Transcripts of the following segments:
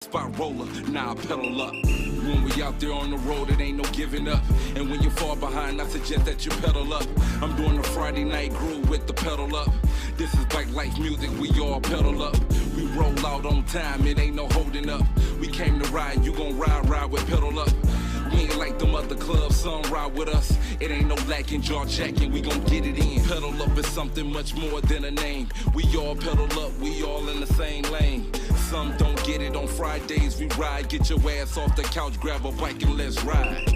Spot roller, now I pedal up. When we out there on the road, it ain't no giving up. And when you're far behind, I suggest that you pedal up. I'm doing a Friday night groove with the pedal up. This is bike life music, we all pedal up. We roll out on time, it ain't no holding up. We came to ride, you gon' ride with pedal up. We ain't like them other clubs, some ride with us. It ain't no lacking, jaw jacking, we gon' get it in. Pedal up is something much more than a name. We all pedal up, we all in the same lane. Some don't get it on Fridays, we ride. Get your ass off the couch, grab a bike and let's ride.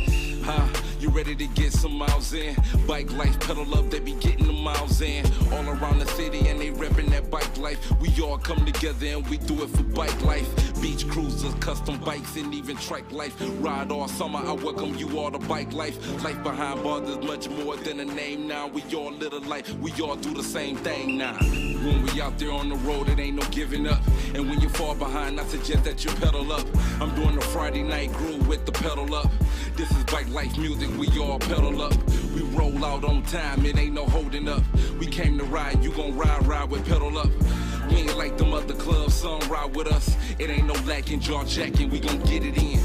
Huh? You ready to get some miles in? Bike life, pedal up, they be getting the miles in. All around the city and they reppin' that bike life. We all come together and we do it for bike life. Beach cruisers, custom bikes, and even trike life. Ride all summer, I welcome you all to bike life. Life behind bars is much more than a name now. We all live a life, we all do the same thing now. When we out there on the road, it ain't no giving up. And when you're far behind, I suggest that you pedal up. I'm doing a Friday night groove with the pedal up. This is bike life music, we all pedal up. We roll out on time, it ain't no holding up. We came to ride, you gon' ride with pedal up. We ain't like them other clubs, some ride with us. It ain't no lacking, jaw jacking, we gon' get it in.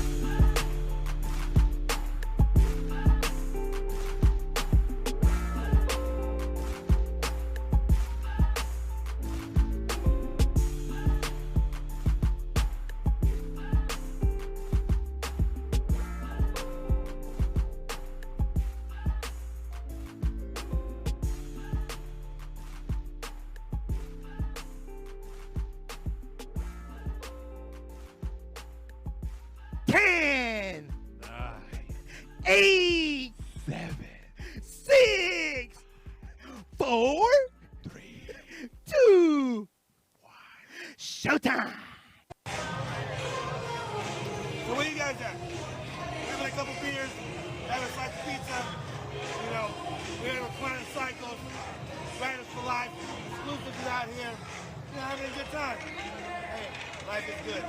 Showtime! So where you guys at? Having a couple beers, having a slice of pizza, you know, we're in a corner cycles, riders for life, exclusives out here, you know, having a good time. Hey, life is good.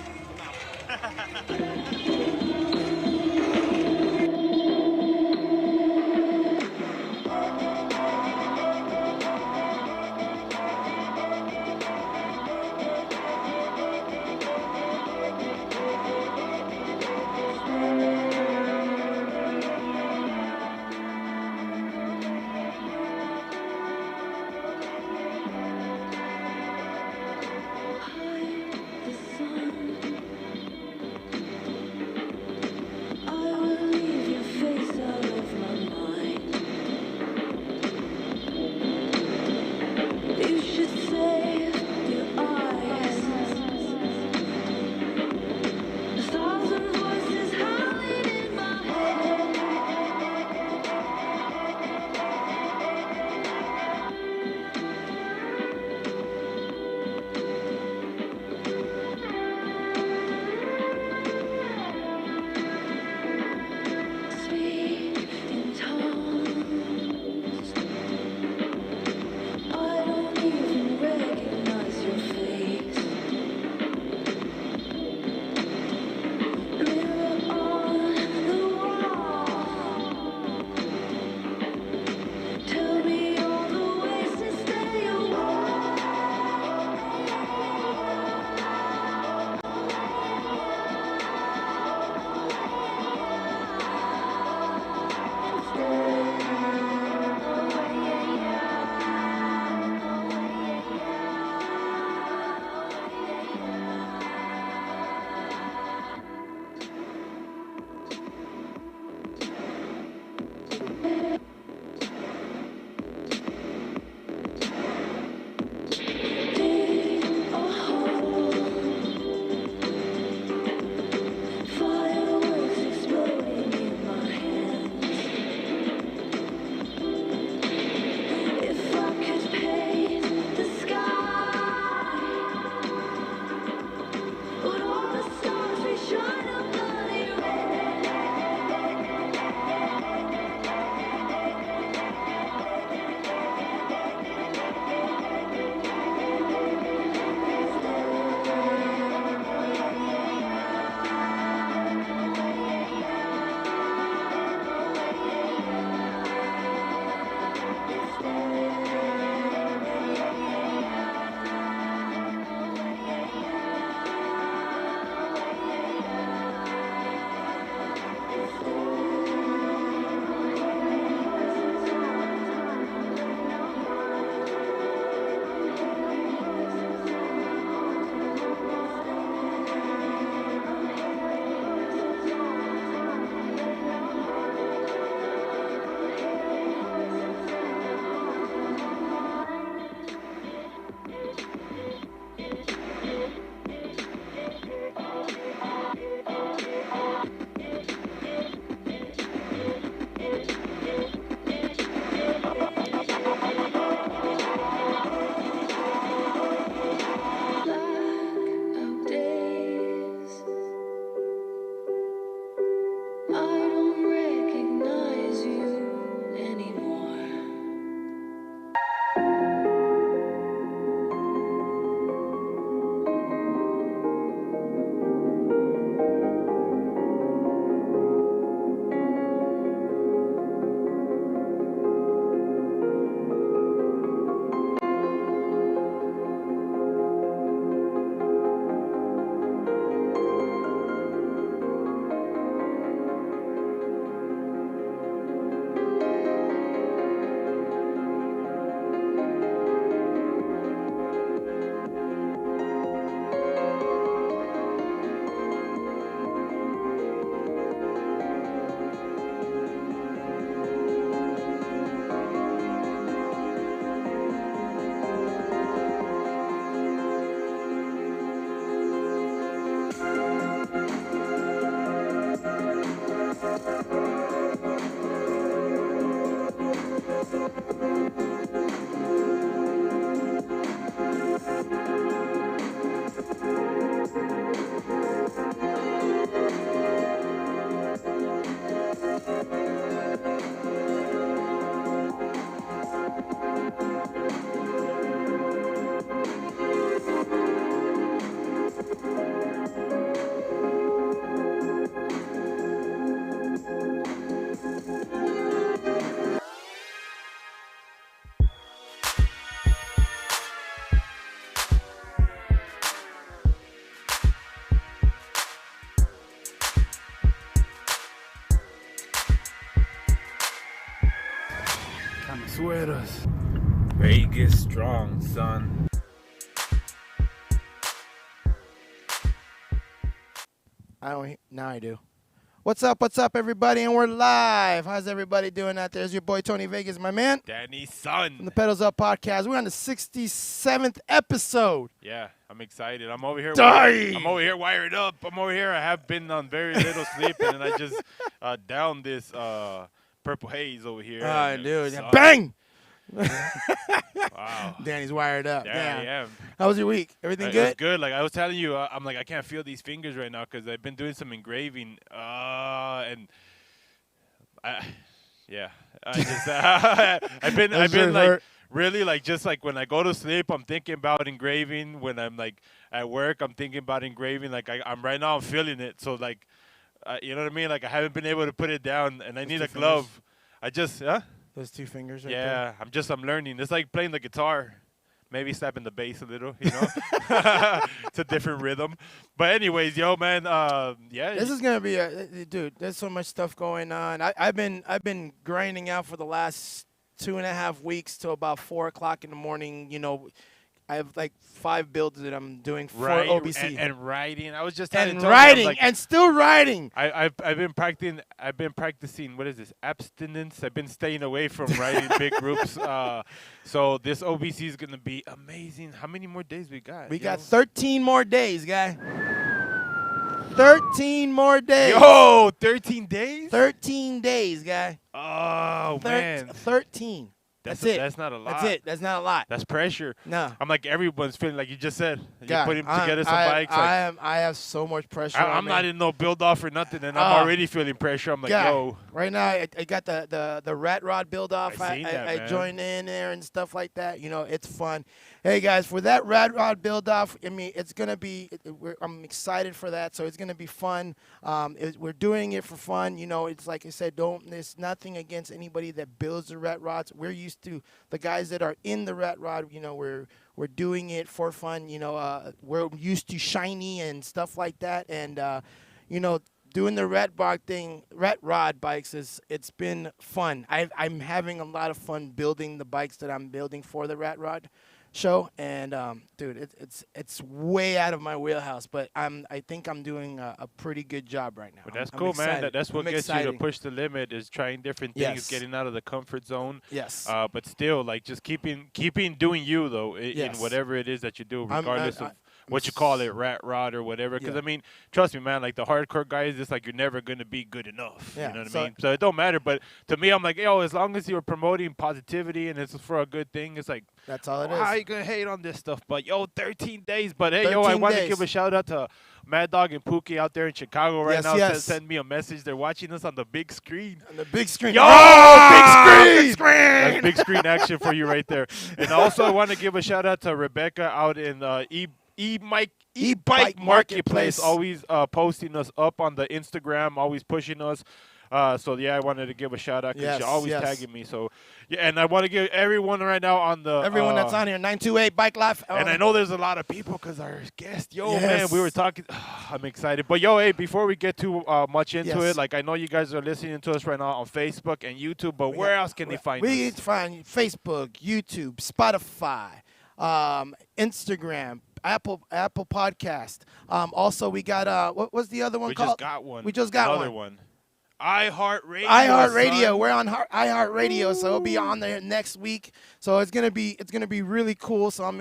Chopaderos. Vegas strong, son. Now I do. What's up, everybody? And we're live. How's everybody doing out there? It's your boy, Tony Vegas, my man. Danny's son. From the Pedals Up podcast. We're on the 67th episode. Yeah, I'm excited. I'm over here. Dying. I'm over here wired up. I'm over here. I have been on very little sleep, and then I just downed this purple haze over here. Dude. Bang! Wow. Danny's wired up. Yeah, I am. How was your week? Everything good? It's good. Like I was telling you, I'm like, I can't feel these fingers right now because I've been doing some engraving. And I just I've been like really like just like when I go to sleep, I'm thinking about engraving. When I'm like at work, I'm thinking about engraving. Like I'm right now, I'm feeling it. So like, you know what I mean? Like I haven't been able to put it down, and I need a glove. I just Those two fingers right there. Yeah, I'm learning. It's like playing the guitar. Maybe slapping the bass a little, you know. It's a different rhythm. But anyways, yo, man, yeah. This is gonna be dude. There's so much stuff going on. I've been grinding out for the last 2.5 weeks till about 4 o'clock in the morning. You know, I have like 5 builds that I'm doing for OBC and writing. I was just writing like, and still writing. I've been practicing. I've been practicing. What is this? Abstinence. I've been staying away from writing big groups. So this OBC is gonna be amazing. How many more days we got? We got 13 more days, guy. 13 more days. Yo, 13 days. 13 days, guy. Oh man. 13. That's it. That's not a lot. That's it. That's not a lot. That's pressure. No. I'm like everyone's feeling like you just said. Yeah, You're putting together some bikes. I have so much pressure. I'm not in no build off or nothing, and I'm already feeling pressure. I'm like, yo. Right now, I got the rat rod build off. I joined in there and stuff like that. You know, it's fun. Hey guys, for that rat rod build off, I mean, it's gonna be. I'm excited for that. So it's gonna be fun. We're doing it for fun. You know, it's like I said. There's nothing against anybody that builds the rat rods. We're used to the guys that are in the rat rod. You know, we're doing it for fun. You know, we're used to shiny and stuff like that. And you know, doing the rat rod bikes it's been fun. I'm having a lot of fun building the bikes that I'm building for the rat rod show, and dude, it's way out of my wheelhouse, but I think I'm doing a pretty good job right now. But that's cool, man. That's what gets you to push the limit, is trying different things, Yes. getting out of the comfort zone. Yes. But still, like, just keeping doing you though in Yes. whatever it is that you do, regardless of what you s- call it, rat rod or whatever. Because Yeah. I mean, trust me, man. Like the hardcore guys, it's like you're never gonna be good enough. Yeah, You know what so- I mean? So it don't matter. But to me, I'm like, yo, as long as you're promoting positivity and it's for a good thing, it's like, That's all it how is. you gonna hate on this stuff? But yo, 13 days. But hey, yo, I 13 want to days. give a shout out to Mad Dog and Pookie out there in Chicago right Yes, now. yes. Send me a message. They're watching us on the big screen. On the big screen. Yo, big screen! That's big screen action for you right there. And also, I want to give a shout out to Rebecca out in E-Bike Marketplace, always posting us up on the Instagram, always pushing us. So yeah, I wanted to give a shout out because she's always tagging me. So yeah, and I want to give everyone right now on the everyone that's on here 928 Bike Life. And I know there's a lot of people because our guest, Yes. man, we were talking. I'm excited, but yo, hey, before we get too much into Yes. it, like I know you guys are listening to us right now on Facebook and YouTube, but where else can they find us? We can find Facebook, YouTube, Spotify, Instagram, Apple Podcast. Also, we got what was the other one called? We just got one. We just got another one. iHeartRadio. iHeartRadio. We're on iHeartRadio, so it'll be on there next week. So it's gonna be really cool. So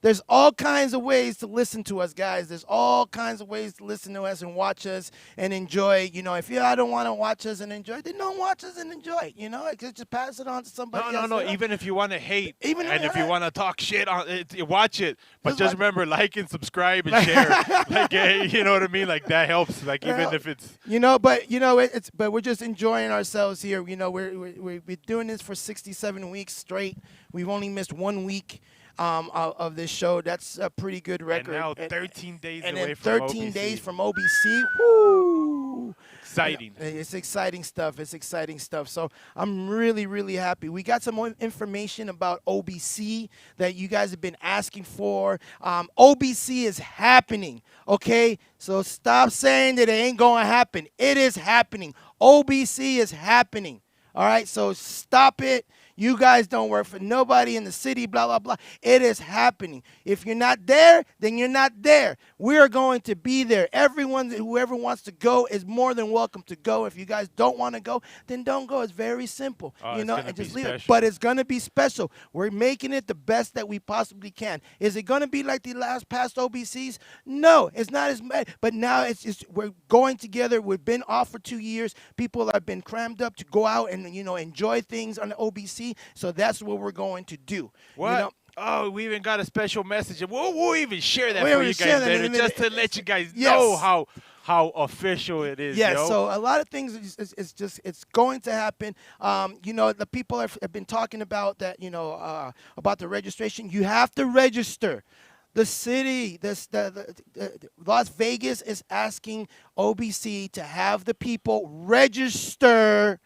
there's all kinds of ways to listen to us, guys. There's all kinds of ways to listen to us and watch us and enjoy. You know, if you don't want to watch us and enjoy, then don't watch us and enjoy it. You know, just pass it on to somebody else. No. Even if you want to hate, and if you right. want to talk shit on it, watch it. But just watch- remember, like and subscribe and share. Like, you know what I mean? Like that helps. Like even if it's but we're just enjoying ourselves here. You know, we're doing this for 67 weeks straight. We've only missed 1 week of this show. That's a pretty good record. And now 13 days and away then from 13 OBC. days from OBC. Woo! Exciting. It's exciting stuff. It's exciting stuff. So I'm really, really happy. We got some more information about OBC that you guys have been asking for. OBC is happening, okay? So stop saying that it ain't going to happen. It is happening. OBC is happening. All right, so stop it. You guys don't work for nobody in the city, blah, blah, blah. It is happening. If you're not there, then you're not there. We are going to be there. Everyone, whoever wants to go is more than welcome to go. If you guys don't want to go, then don't go. It's very simple. You know, and just leave it. But it's going to be special. We're making it the best that we possibly can. Is it going to be like the last past OBCs? No, it's not as bad. But now it's just we're going together. We've been off for 2 years. People have been crammed up to go out and, enjoy things on the OBC. So that's what we're going to do. What? Oh, we even got a special message. We'll even share that for you guys later, just to let you guys know how official it is. Yes, so a lot of things it's going to happen. The people have been talking about that, about the registration. You have to register. The city, Las Vegas is asking OBC to have the people register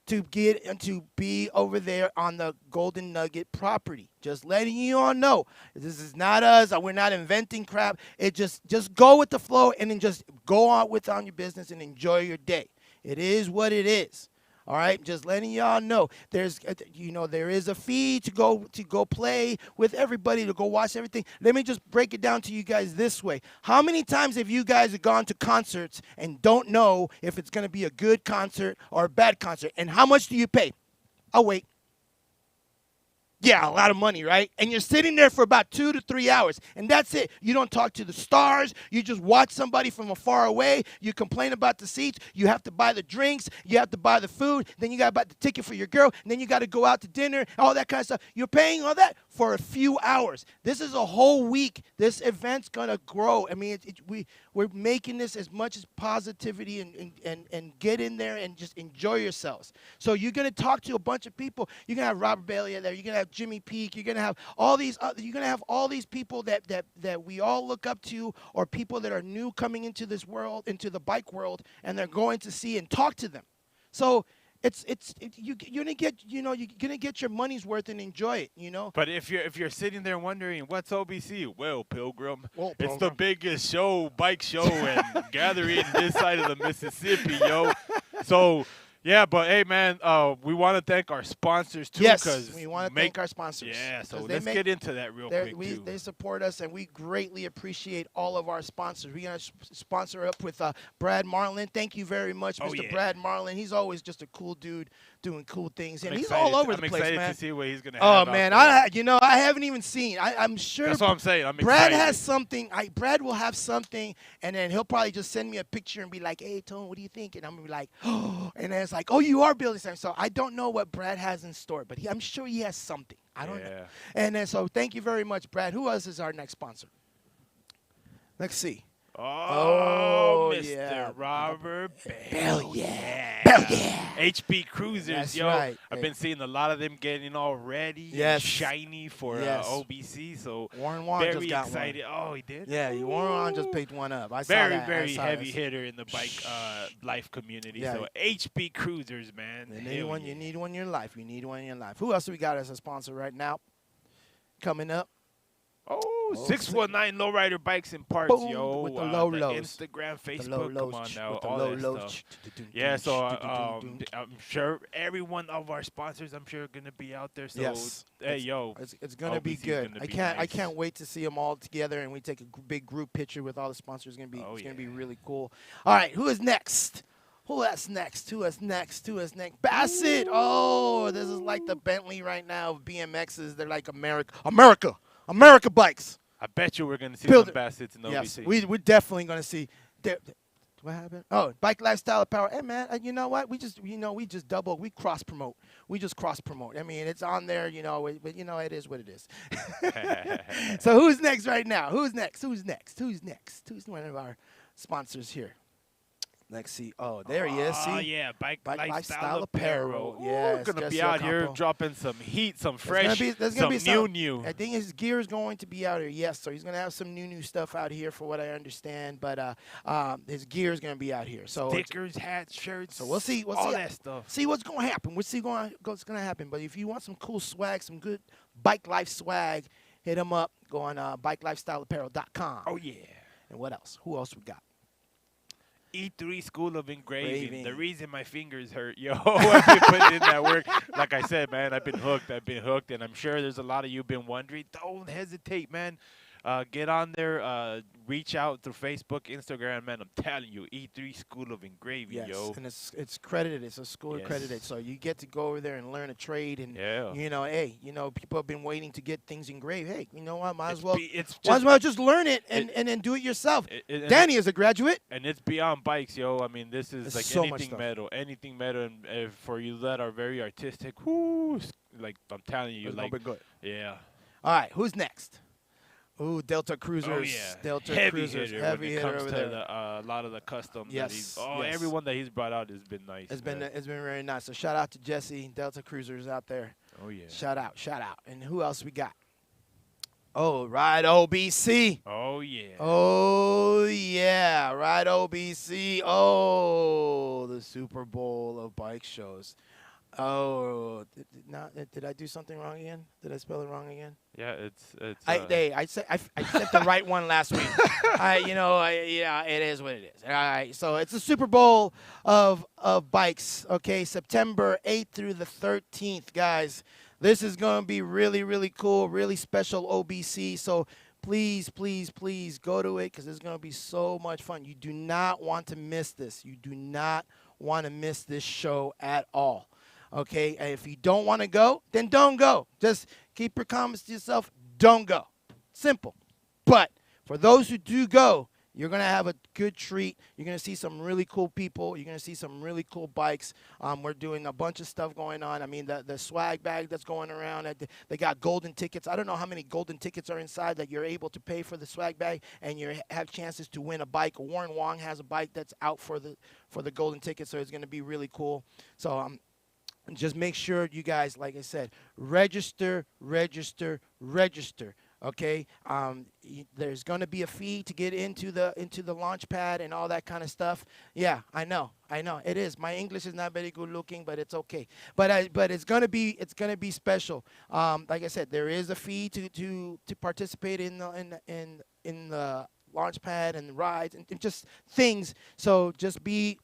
to get and to be over there on the Golden Nugget property. Just letting you all know. This is not us. We're not inventing crap. It just go with the flow and then just go on your business and enjoy your day. It is what it is. All right, just letting y'all know. There is a fee to go play with everybody, to go watch everything. Let me just break it down to you guys this way. How many times have you guys gone to concerts and don't know if it's going to be a good concert or a bad concert? And how much do you pay? Oh, wait. Yeah, a lot of money, right? And you're sitting there for about 2 to 3 hours, and that's it. You don't talk to the stars. You just watch somebody from afar away. You complain about the seats. You have to buy the drinks. You have to buy the food. Then you got to buy the ticket for your girl. And then you got to go out to dinner, all that kind of stuff. You're paying all that for a few hours. This is a whole week. This event's going to grow. I mean, we're making this as much as positivity and get in there and just enjoy yourselves. So you're going to talk to a bunch of people. You're going to have Robert Bailey there. You're going to have Jimmy Peak. You're gonna have all these. You're gonna have all these people that we all look up to, or people that are new coming into this world, into the bike world, and they're going to see and talk to them. So you're gonna get your money's worth and enjoy it. But if you're sitting there wondering what's OBC, well, Pilgrim, it's the biggest bike show and gathering this side of the Mississippi, yo. So. Yeah, but hey, man, we want to thank our sponsors too. Yes, we want to thank our sponsors. Yeah, so let's get into that real quick too. They support us, and we greatly appreciate all of our sponsors. We're gonna sponsor up with Brad Marlin. Thank you very much, Mr. Brad Marlin. He's always just a cool dude doing cool things, and he's all over the place, man. I'm excited to see what he's gonna have. Oh man, I haven't even seen. I'm sure. That's what I'm saying. Brad has something. Brad will have something, and then he'll probably just send me a picture and be like, "Hey, Tone, what do you think?" And I'm gonna be like, "Oh," and then it's like, "Oh, you are building something." So I don't know what Brad has in store, but I'm sure he has something. I don't know. And then so thank you very much, Brad. Who else is our next sponsor? Let's see. Oh, Mr. Robert Bell, Bell, HB Cruisers, that's yo. Right. I've been seeing a lot of them getting all ready and shiny for OBC, so Warren Wan very just got excited. One. Oh, he did? Yeah, Warren Wan just picked one up. I saw that. Very heavy hitter in the bike life community. Yeah. So HB Cruisers, man. You need one in your life. Who else do we got as a sponsor right now? Coming up. Oh, 619 Lowrider Bikes and Parts, Boom, yo. With the low lows. Instagram, Facebook, come on now. With the all low that lows. stuff. Yeah, so I'm sure every one of our sponsors, I'm sure, are going to be out there. So, hey, yo. It's going to be good. I can't wait to see them all together, and we take a big group picture with all the sponsors. It's going to be really cool. All right, who is next? Who is next? Bassett. Oh, this is like the Bentley right now of BMXs. They're like America bikes. I bet you we're going to see some Bassets in the OBC. Yes, we're definitely going to see. What happened? Oh, Bike Lifestyle Apparel. Hey, man, you know what? We just cross promote. I mean, it's on there, but, it is what it is. So who's next right now? Who's next? Who's one of our sponsors here? Let's see. Oh, there he is. See? Oh, yeah. Bike Lifestyle Apparel. Yeah, we're going to be out here dropping some heat, some fresh, some new. I think his gear is going to be out here, yes. So he's going to have some new stuff out here for what I understand. But his gear is going to be out here. So stickers, hats, shirts. So we'll see. All that stuff. See what's going to happen. We'll see what's going to happen. But if you want some cool swag, some good Bike Life swag, hit him up. Go on bikelifestyleapparel.com. Oh, yeah. And what else? Who else we got? E3 School of Engraving. The Engraving. reason my fingers hurt, yo, I've been putting in that work. Like I said, man, I've been hooked. And I'm sure there's a lot of you been wondering. Don't hesitate, man. Get on there. Reach out through Facebook, Instagram, man. I'm telling you, E3 School of Engraving, Yes, yo. and it's credited. It's a school accredited, so you get to go over there and learn a trade. And you know, hey, you know, people have been waiting to get things engraved. Hey, you know what? Might as well just learn it and then do it yourself. Danny is a graduate, and it's beyond bikes, yo. I mean, this is like so anything metal, and for you that are very artistic, whoo, like I'm telling you, it's like gonna be good. Yeah. All right, who's next? Ooh, Delta Cruisers. Oh yeah, Delta heavy Cruisers. hitter Heavy when it hitter comes over to there. a lot of the custom. Yes, that yes. everyone that he's brought out has been nice. It's been very nice. So shout out to Jesse, Delta Cruisers out there. Oh yeah. Shout out. And who else we got? Oh, Ride OBC. Oh yeah. Oh yeah, Ride OBC. Oh, the Super Bowl of bike shows. Oh, did I do something wrong again? Did I spell it wrong again? Yeah, it's. I said the right one last week. Yeah, it is what it is. All right, so it's the Super Bowl of bikes. Okay, September 8th through the 13th, guys. This is gonna be really, really cool, really special OBC. So please, please, please go to it because it's gonna be so much fun. You do not want to miss this. You do not want to miss this show at all. Okay, and if you don't want to go, then don't go. Just keep your comments to yourself. Don't go. Simple. But for those who do go, you're going to have a good treat. You're going to see some really cool people. You're going to see some really cool bikes. We're doing a bunch of stuff going on. I mean, the swag bag that's going around. They got golden tickets. I don't know how many golden tickets are inside that you're able to pay for the swag bag, and you have chances to win a bike. Warren Wong has a bike that's out for the golden ticket, so it's going to be really cool. So just make sure you guys, like I said, register. Okay, there's going to be a fee to get into the launch pad and all that kind of stuff. Yeah, I know, it is. My English is not very good looking, but it's okay. But it's gonna be special. Like I said, there is a fee to participate in the launch pad and rides and just things. So just be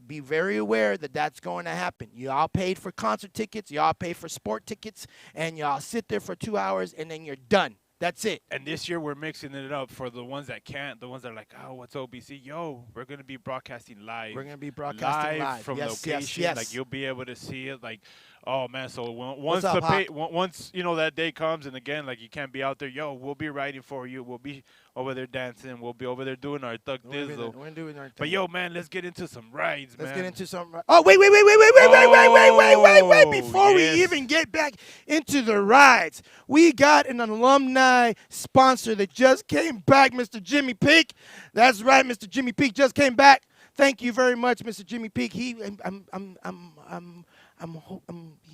very aware that that's going to happen. Y'all paid for concert tickets, y'all pay for sport tickets, and y'all sit there for 2 hours, and then you're done. That's it. And this year we're mixing it up for the ones that can't, the ones that are like, oh, what's OBC? Yo, we're going to be broadcasting live. We're going to be broadcasting live. From yes, location. Yes. Like, you'll be able to see it. Like, oh, man, so What's up, once, you know, that day comes, and again, like, you can't be out there, yo, we'll be riding for you. We'll be over there dancing. We'll be over there doing our thug dizzle. We're doing our thing. But, yo, man, let's get into some rides, man. Let's get into some rides. Oh, wait. Before we even get back into the rides, we got an alumni sponsor that just came back, Mr. Jimmy Peak. That's right, Mr. Jimmy Peak just came back. Thank you very much, Mr. Jimmy Peak.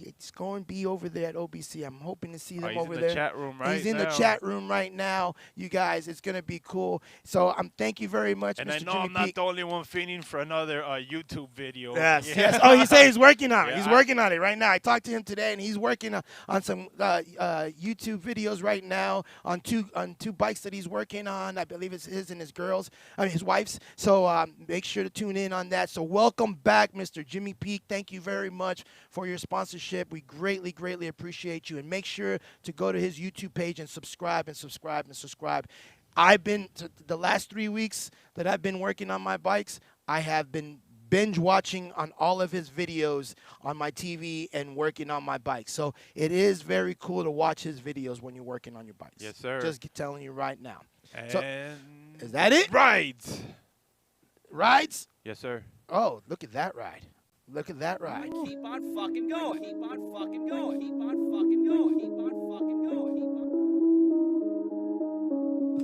It's going to be over there at OBC. I'm hoping to see them over there. He's in the chat room right now. He's in the chat room right now. You guys, it's going to be cool. So thank you very much, and Mr. I know Jimmy I'm not Peak. the only one fiending for another YouTube video. Yes. Oh, he said he's working on it. He's working on it right now. I talked to him today, and he's working on some YouTube videos right now on two bikes that he's working on. I believe it's his and his wife's. So make sure to tune in on that. So welcome back, Mr. Jimmy Peak. Thank you very much for your sponsorship. We greatly, greatly appreciate you. And make sure to go to his YouTube page and subscribe. I've been, the last 3 weeks that I've been working on my bikes, I have been binge watching on all of his videos on my TV and working on my bike. So it is very cool to watch his videos when you're working on your bikes. Yes, sir. Just telling you right now. And so, is that it? Rides. Rides? Yes, sir. Oh, look at that ride. Look at that ride. Keep on fucking going. Keep on fucking going. Keep on fucking going. Keep on fucking going.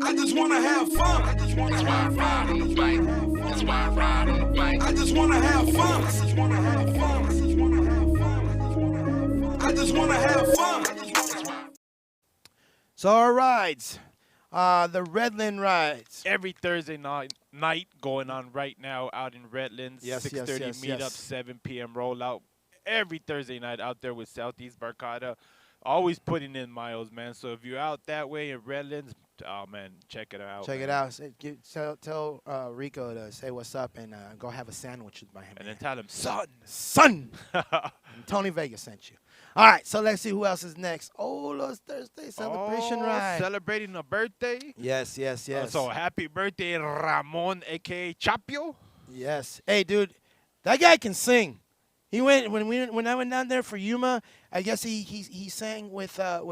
I just wanna have fun. That's why I ride on the bike. That's why I ride on the bike. I just wanna have fun. I just wanna have fun. So our rides. The Redland rides. Every Thursday night going on right now out in Redlands. Yes, 6:30 meetup, 7 p.m. rollout. Every Thursday night out there with Southeast Barcata. always putting in miles, man. So if you're out that way in Redlands, oh man, check it out. Check man. it out. Tell Rico to say what's up and go have a sandwich with my man. And then tell him, son. Son. And Tony Vegas sent you. All right, so let's see who else is next. Oh, Lost Thursday celebration ride. Celebrating a birthday. Yes. So happy birthday, Ramon, a.k.a. Chapio. Yes. Hey, dude, that guy can sing. He went when I went down there for Yuma. I guess he sang with El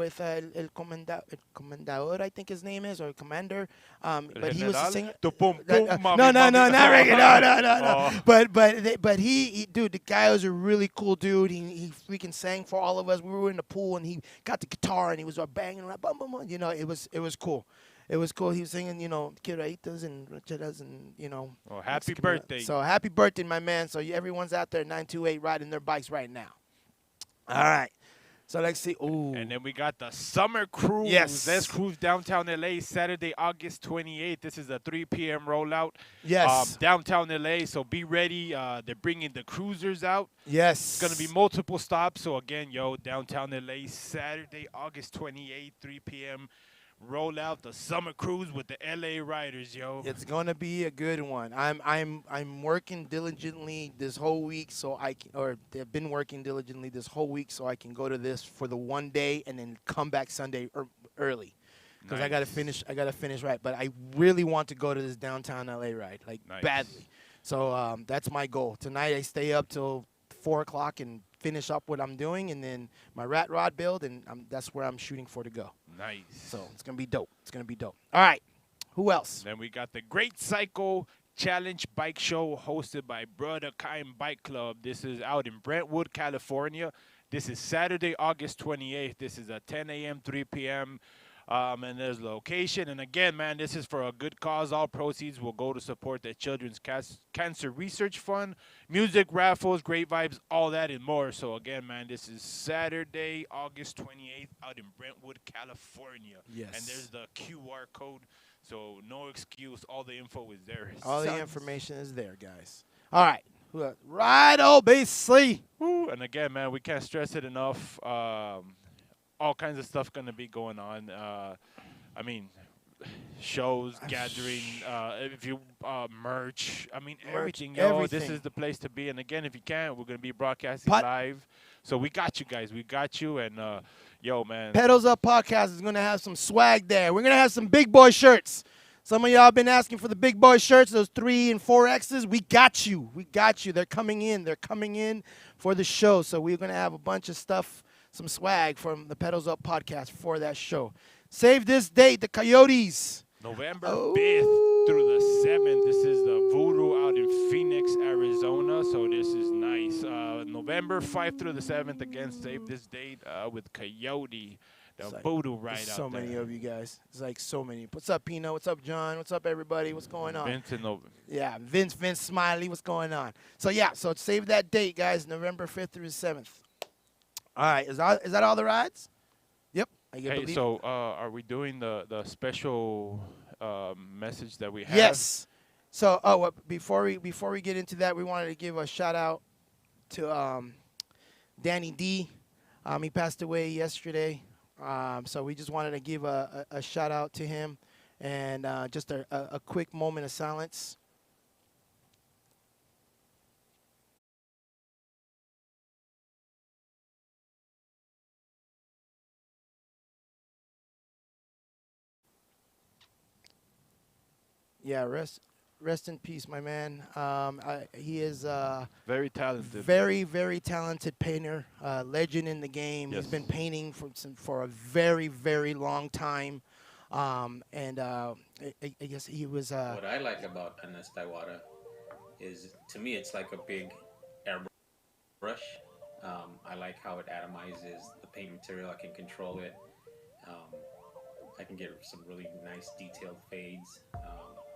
Comendador, I think his name is, or Commander. But he was a singer. No, not regular. No. But he, dude, the guy was a really cool dude. He freaking sang for all of us. We were in the pool and he got the guitar and he was banging around, bum, bum, bum. You know, it was cool. It was cool. He was singing, Quiraitas and Rancheras and, Oh, happy Mexican birthday. So happy birthday, my man. So everyone's out there 928 riding their bikes right now. All right. So let's see. Ooh. And then we got the summer cruise. Yes. Let's cruise downtown LA Saturday, August 28th. This is a 3 p.m. rollout. Yes. Downtown LA. So be ready. They're bringing the cruisers out. Yes. It's going to be multiple stops. So again, downtown LA Saturday, August 28th, 3 p.m. Roll out the summer cruise with the LA Riders, yo. It's gonna be a good one. I'm working diligently this whole week they've been working diligently this whole week so I can go to this for the one day and then come back Sunday early. Because I gotta finish right. But I really want to go to this downtown LA ride, badly. So that's my goal. Tonight I stay up till 4 o'clock and finish up what I'm doing, and then my rat rod build, and that's where I'm shooting for to go. Nice. So it's going to be dope. All right. Who else? Then we got the Great Cycle Challenge Bike Show hosted by Brother Kaim Bike Club. This is out in Brentwood, California. This is Saturday, August 28th. This is at 10 a.m., 3 p.m., and there's location. And again, man, this is for a good cause. All proceeds will go to support the Children's Cancer Research Fund, music raffles, great vibes, all that and more. So again, man, this is Saturday, August 28th out in Brentwood, California. Yes. And there's the QR code. So no excuse. All the info is there. All the information is there, guys. All right. Who else? Right, OBC. Woo. And again, man, we can't stress it enough. All kinds of stuff going to be going on. Shows, gathering, if you merch. Everything, yo. Everything. This is the place to be. And again, if you can, we're going to be broadcasting live. So we got you guys. We got you. And, yo, man. Pedals Up Podcast is going to have some swag there. We're going to have some big boy shirts. Some of y'all been asking for the big boy shirts, those 3 and 4Xs. We got you. They're coming in. For the show. So we're going to have a bunch of stuff, some swag from the Pedals Up Podcast for that show. Save this date, the Coyotes. November 5th through the 7th. This is the Voodoo out in Phoenix, Arizona. So this is nice. November 5th through the 7th. Again, save this date with Coyote. The Voodoo ride out there. So many of you guys. It's like so many. What's up, Pino? What's up, John? What's up, everybody? What's going on? Vince and Vince Smiley. What's going on? So, so save that date, guys, November 5th through the 7th. All right. Is that all the rides? Yep. Hey, so are we doing the special message that we have? Yes. So, before we get into that, we wanted to give a shout-out to Danny D. He passed away yesterday. So we just wanted to give a shout-out to him and just a quick moment of silence. Yeah, rest in peace, my man. He is very talented. Very, very talented painter, legend in the game. Yes. He's been painting for a very, very long time. I guess he was... What I like about Anas Taiwara is, to me, it's like a big airbrush. I like how it atomizes the paint material. I can control it. I can get some really nice detailed fades.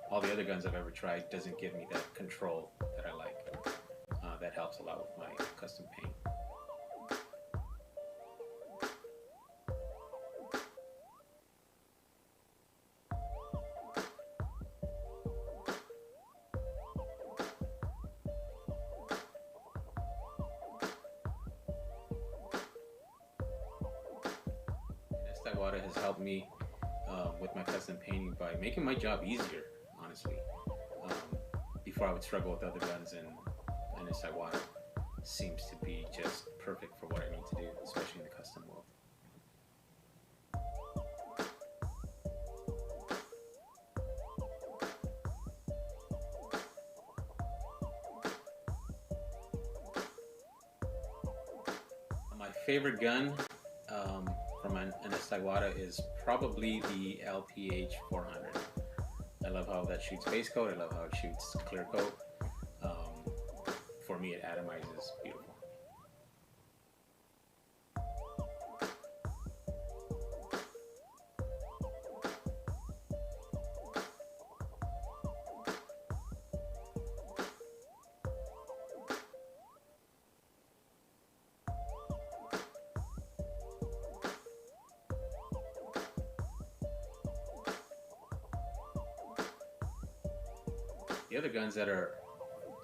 All the other guns I've ever tried doesn't give me that control that I like. That helps a lot with my custom paint. Iwata has helped me with my custom painting by making my job easier, honestly. Before I would struggle with other guns, and this Iwata seems to be just perfect for what I need to do, especially in the custom world. My favorite gun from an Iwata is probably the LPH 400. I love how that shoots base coat. I love how it shoots clear coat. For me, it atomizes beautiful. The other guns that are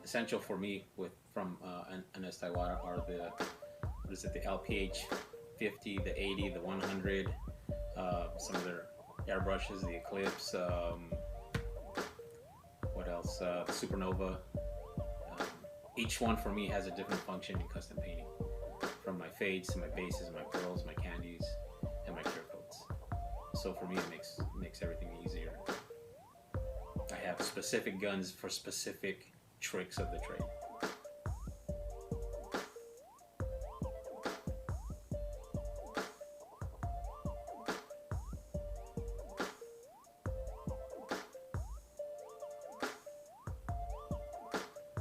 essential for me from an Iwata are the LPH 50, the 80, the 100, some of their airbrushes, the Eclipse, what else? The Supernova. Each one for me has a different function in custom painting, from my fades to my bases, my pearls, my candies, and my clear coats. So for me, it makes everything easier. I have specific guns for specific tricks of the trade.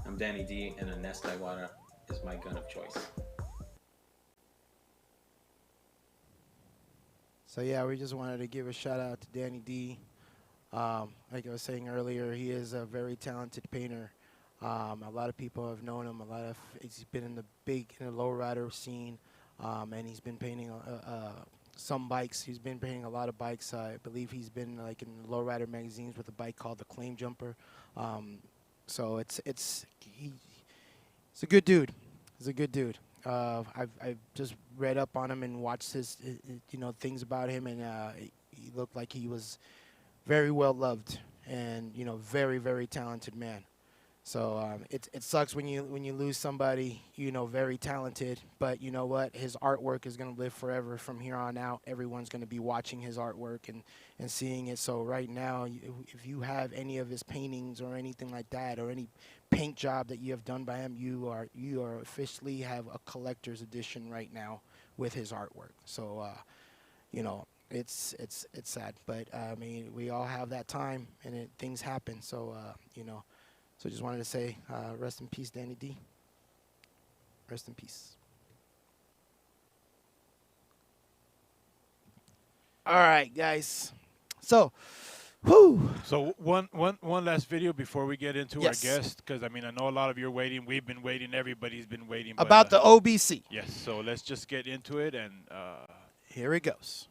I'm Danny D, and a Nest Iwata is my gun of choice. So yeah, we just wanted to give a shout out to Danny D. Like I was saying earlier, he is a very talented painter. A lot of people have known him. He's been in the lowrider scene, and he's been painting some bikes. He's been painting a lot of bikes. I believe he's been like in lowrider magazines with a bike called the Claim Jumper. So he's a good dude. He's a good dude. I've just read up on him and watched his things about him, and he looked like he was very well loved and very, very talented man. So it sucks when you lose somebody very talented, but you know what, his artwork is going to live forever from here on out. Everyone's going to be watching his artwork and seeing it. So right now, if you have any of his paintings or anything like that, or any paint job that you have done by him, you are officially have a collector's edition right now with his artwork. So it's sad, but I mean, we all have that time, and things happen. So so just wanted to say, rest in peace, Danny D. Rest in peace. All right, guys. So, whoo. So one last video before we get into Yes. our guest, because I mean, I know a lot of you are waiting. We've been waiting. Everybody's been waiting. About the OBC. Yes. So let's just get into it, and Here it goes.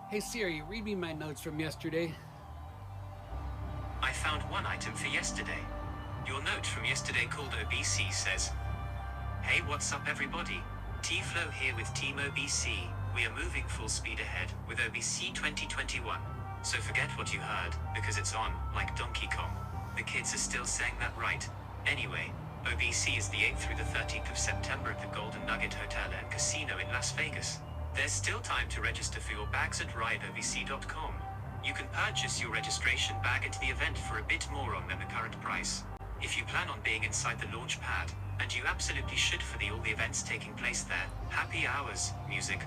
Hey Siri, read me my notes from yesterday. I found one item for yesterday. Your note from yesterday called OBC says, "Hey, what's up everybody? T-Flow here with Team OBC. We are moving full speed ahead with OBC 2021. So forget what you heard, because it's on, like Donkey Kong. The kids are still saying that right. Anyway, OBC is the 8th through the 13th of September at the Golden Nugget Hotel and Casino in Las Vegas. There's still time to register for your bags at rideobc.com. You can purchase your registration bag at the event for a bit more than the current price. If you plan on being inside the launch pad, and you absolutely should for all the events taking place there, happy hours, music,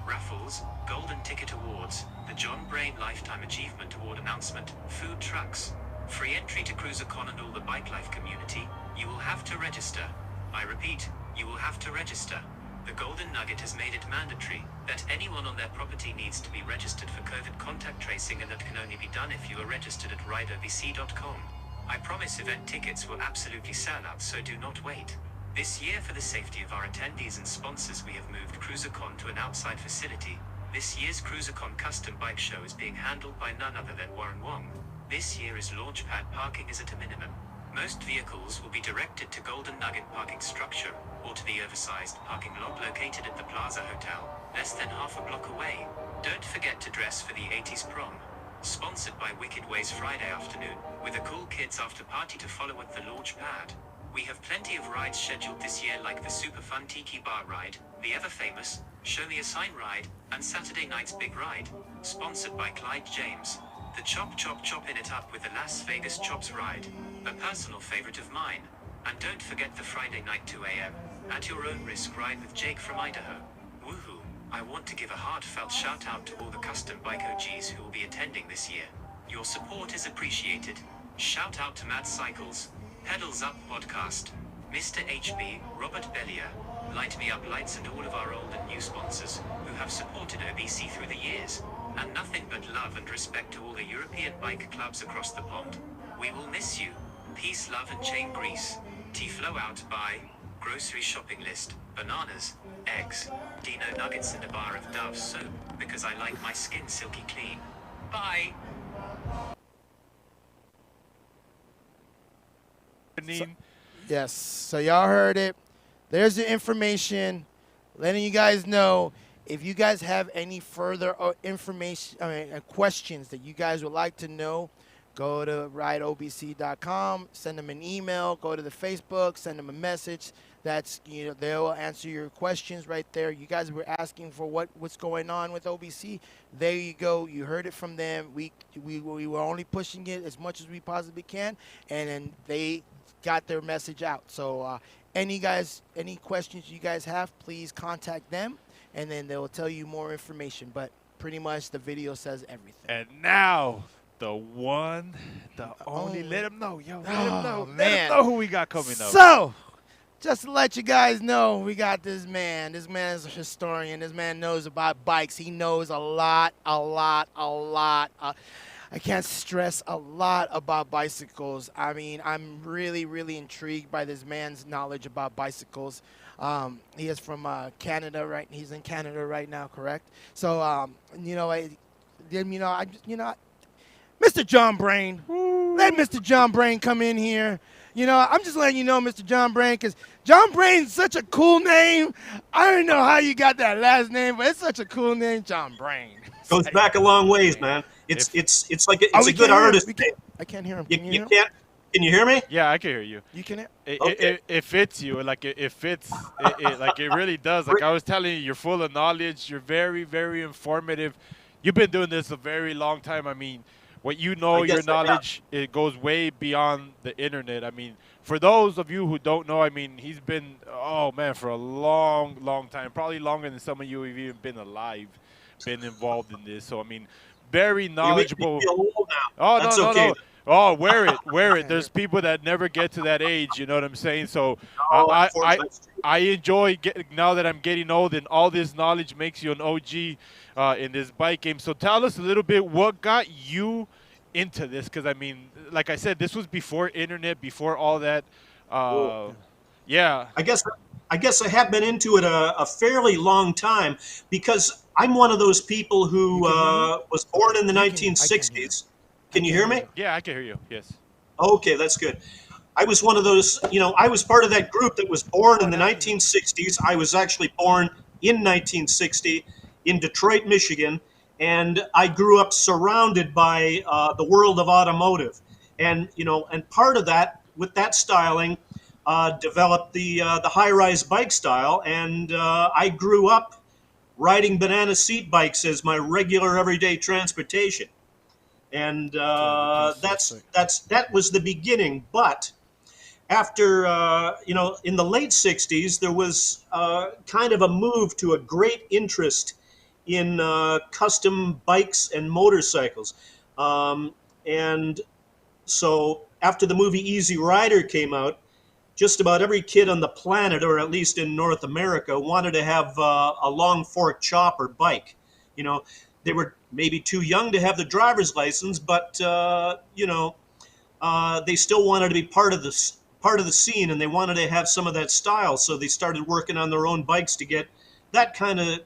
raffles, golden ticket awards, the John Brain Lifetime Achievement Award announcement, food trucks, free entry to CruiserCon and all the bike life community, you will have to register. I repeat, you will have to register. The Golden Nugget has made it mandatory that anyone on their property needs to be registered for COVID contact tracing, and that can only be done if you are registered at rideobc.com. I promise event tickets will absolutely sell out, so do not wait. This year, for the safety of our attendees and sponsors, we have moved CruiserCon to an outside facility. This year's CruiserCon custom bike show is being handled by none other than Warren Wong. This year as launchpad parking is at a minimum. Most vehicles will be directed to Golden Nugget parking structure, or to the oversized parking lot located at the Plaza Hotel, less than half a block away. Don't forget to dress for the 80s prom. Sponsored by Wicked Ways Friday afternoon, with a cool kids after party to follow at the launch pad. We have plenty of rides scheduled this year like the super fun Tiki Bar ride, the ever famous Show Me a Sign ride, and Saturday night's big ride. Sponsored by Clyde James. The Chopping It Up with the Las Vegas Chops ride, a personal favorite of mine. And don't forget the Friday night 2 a.m. at your own risk ride with Jake from Idaho. Woohoo! I want to give a heartfelt shout out to all the custom bike OGs who will be attending this year. Your support is appreciated. Shout out to Mad Cycles, Pedals Up Podcast, Mr. HB, Robert Bellier, Light Me Up Lights, and all of our old and new sponsors who have supported OBC through the years. And nothing but love and respect to all the European bike clubs across the pond. We will miss you. Peace, love, and chain grease. T-Flow out by grocery shopping list, bananas, eggs, Dino nuggets, and a bar of Dove soap, because I like my skin silky clean. Bye. Yes, so y'all heard it. There's the information, letting you guys know. If you guys have any further information, questions that you guys would like to know, go to rideobc.com, send them an email, go to the Facebook, send them a message. That's, they will answer your questions right there. You guys were asking for what's going on with OBC. There you go. You heard it from them. We were only pushing it as much as we possibly can, and then they got their message out. So any questions you guys have, please contact them, and then they will tell you more information. But pretty much the video says everything. And now, the one, the only, let them know, yo. Let them know. Man. Let them know who we got coming up. So, just to let you guys know, we got this man. This man is a historian. This man knows about bikes. He knows a lot. I can't stress a lot about bicycles. I mean, I'm really, really intrigued by this man's knowledge about bicycles. He is from Canada, right? He's in Canada right now, correct? So, Mr. John Brain, let Mr. John Brain come in here. I'm just letting you know, Mr. John Brain, because John Brain's such a cool name. I don't know how you got that last name, but it's such a cool name, John Brain. Goes back a long ways, man. It's like it's a good artist. I can't hear him. You can't. Can you hear me? Yeah, I can hear you. You can hear? It fits you. Like, it fits. Like, it really does. Like, I was telling you, you're full of knowledge. You're very, very informative. You've been doing this a very long time. I mean, what you know, your knowledge, it goes way beyond the internet. I mean, for those of you who don't know, I mean, he's been, for a long, long time. Probably longer than some of you have even been alive, been involved in this. So, I mean, very knowledgeable. You make me feel old now. Oh, That's no. okay. Oh, wear it. There's people that never get to that age. You know what I'm saying? So I enjoy now that I'm getting old, and all this knowledge makes you an OG in this bike game. So tell us a little bit, what got you into this? Because, I mean, like I said, this was before internet, before all that. Yeah. I guess I have been into it a fairly long time, because I'm one of those people who was born in the 1960s. Can you hear me? Yeah, I can hear you. Yes. Okay, that's good. I was one of those, I was part of that group that was born in the 1960s. I was actually born in 1960 in Detroit, Michigan, and I grew up surrounded by the world of automotive. And, and part of that, with that styling, developed the high-rise bike style, and I grew up riding banana seat bikes as my regular everyday transportation. And that was the beginning. But after, in the late 60s, there was kind of a move to a great interest in custom bikes and motorcycles. And so after the movie Easy Rider came out, just about every kid on the planet, or at least in North America, wanted to have a long fork chopper bike. They were maybe too young to have the driver's license, but they still wanted to be part of the scene, and they wanted to have some of that style. So they started working on their own bikes to get that kind of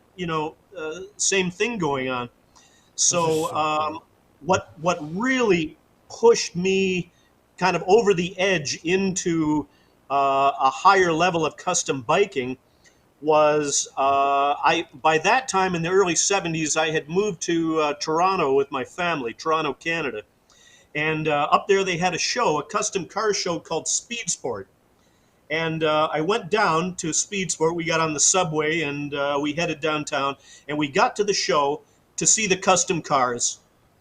same thing going on. So what really pushed me kind of over the edge into a higher level of custom biking was by that time in the early 70s, I had moved to Toronto with my family, Toronto, Canada. And up there they had a show, a custom car show called Speed Sport. And I went down to Speed Sport. We got on the subway and we headed downtown. And we got to the show to see the custom cars.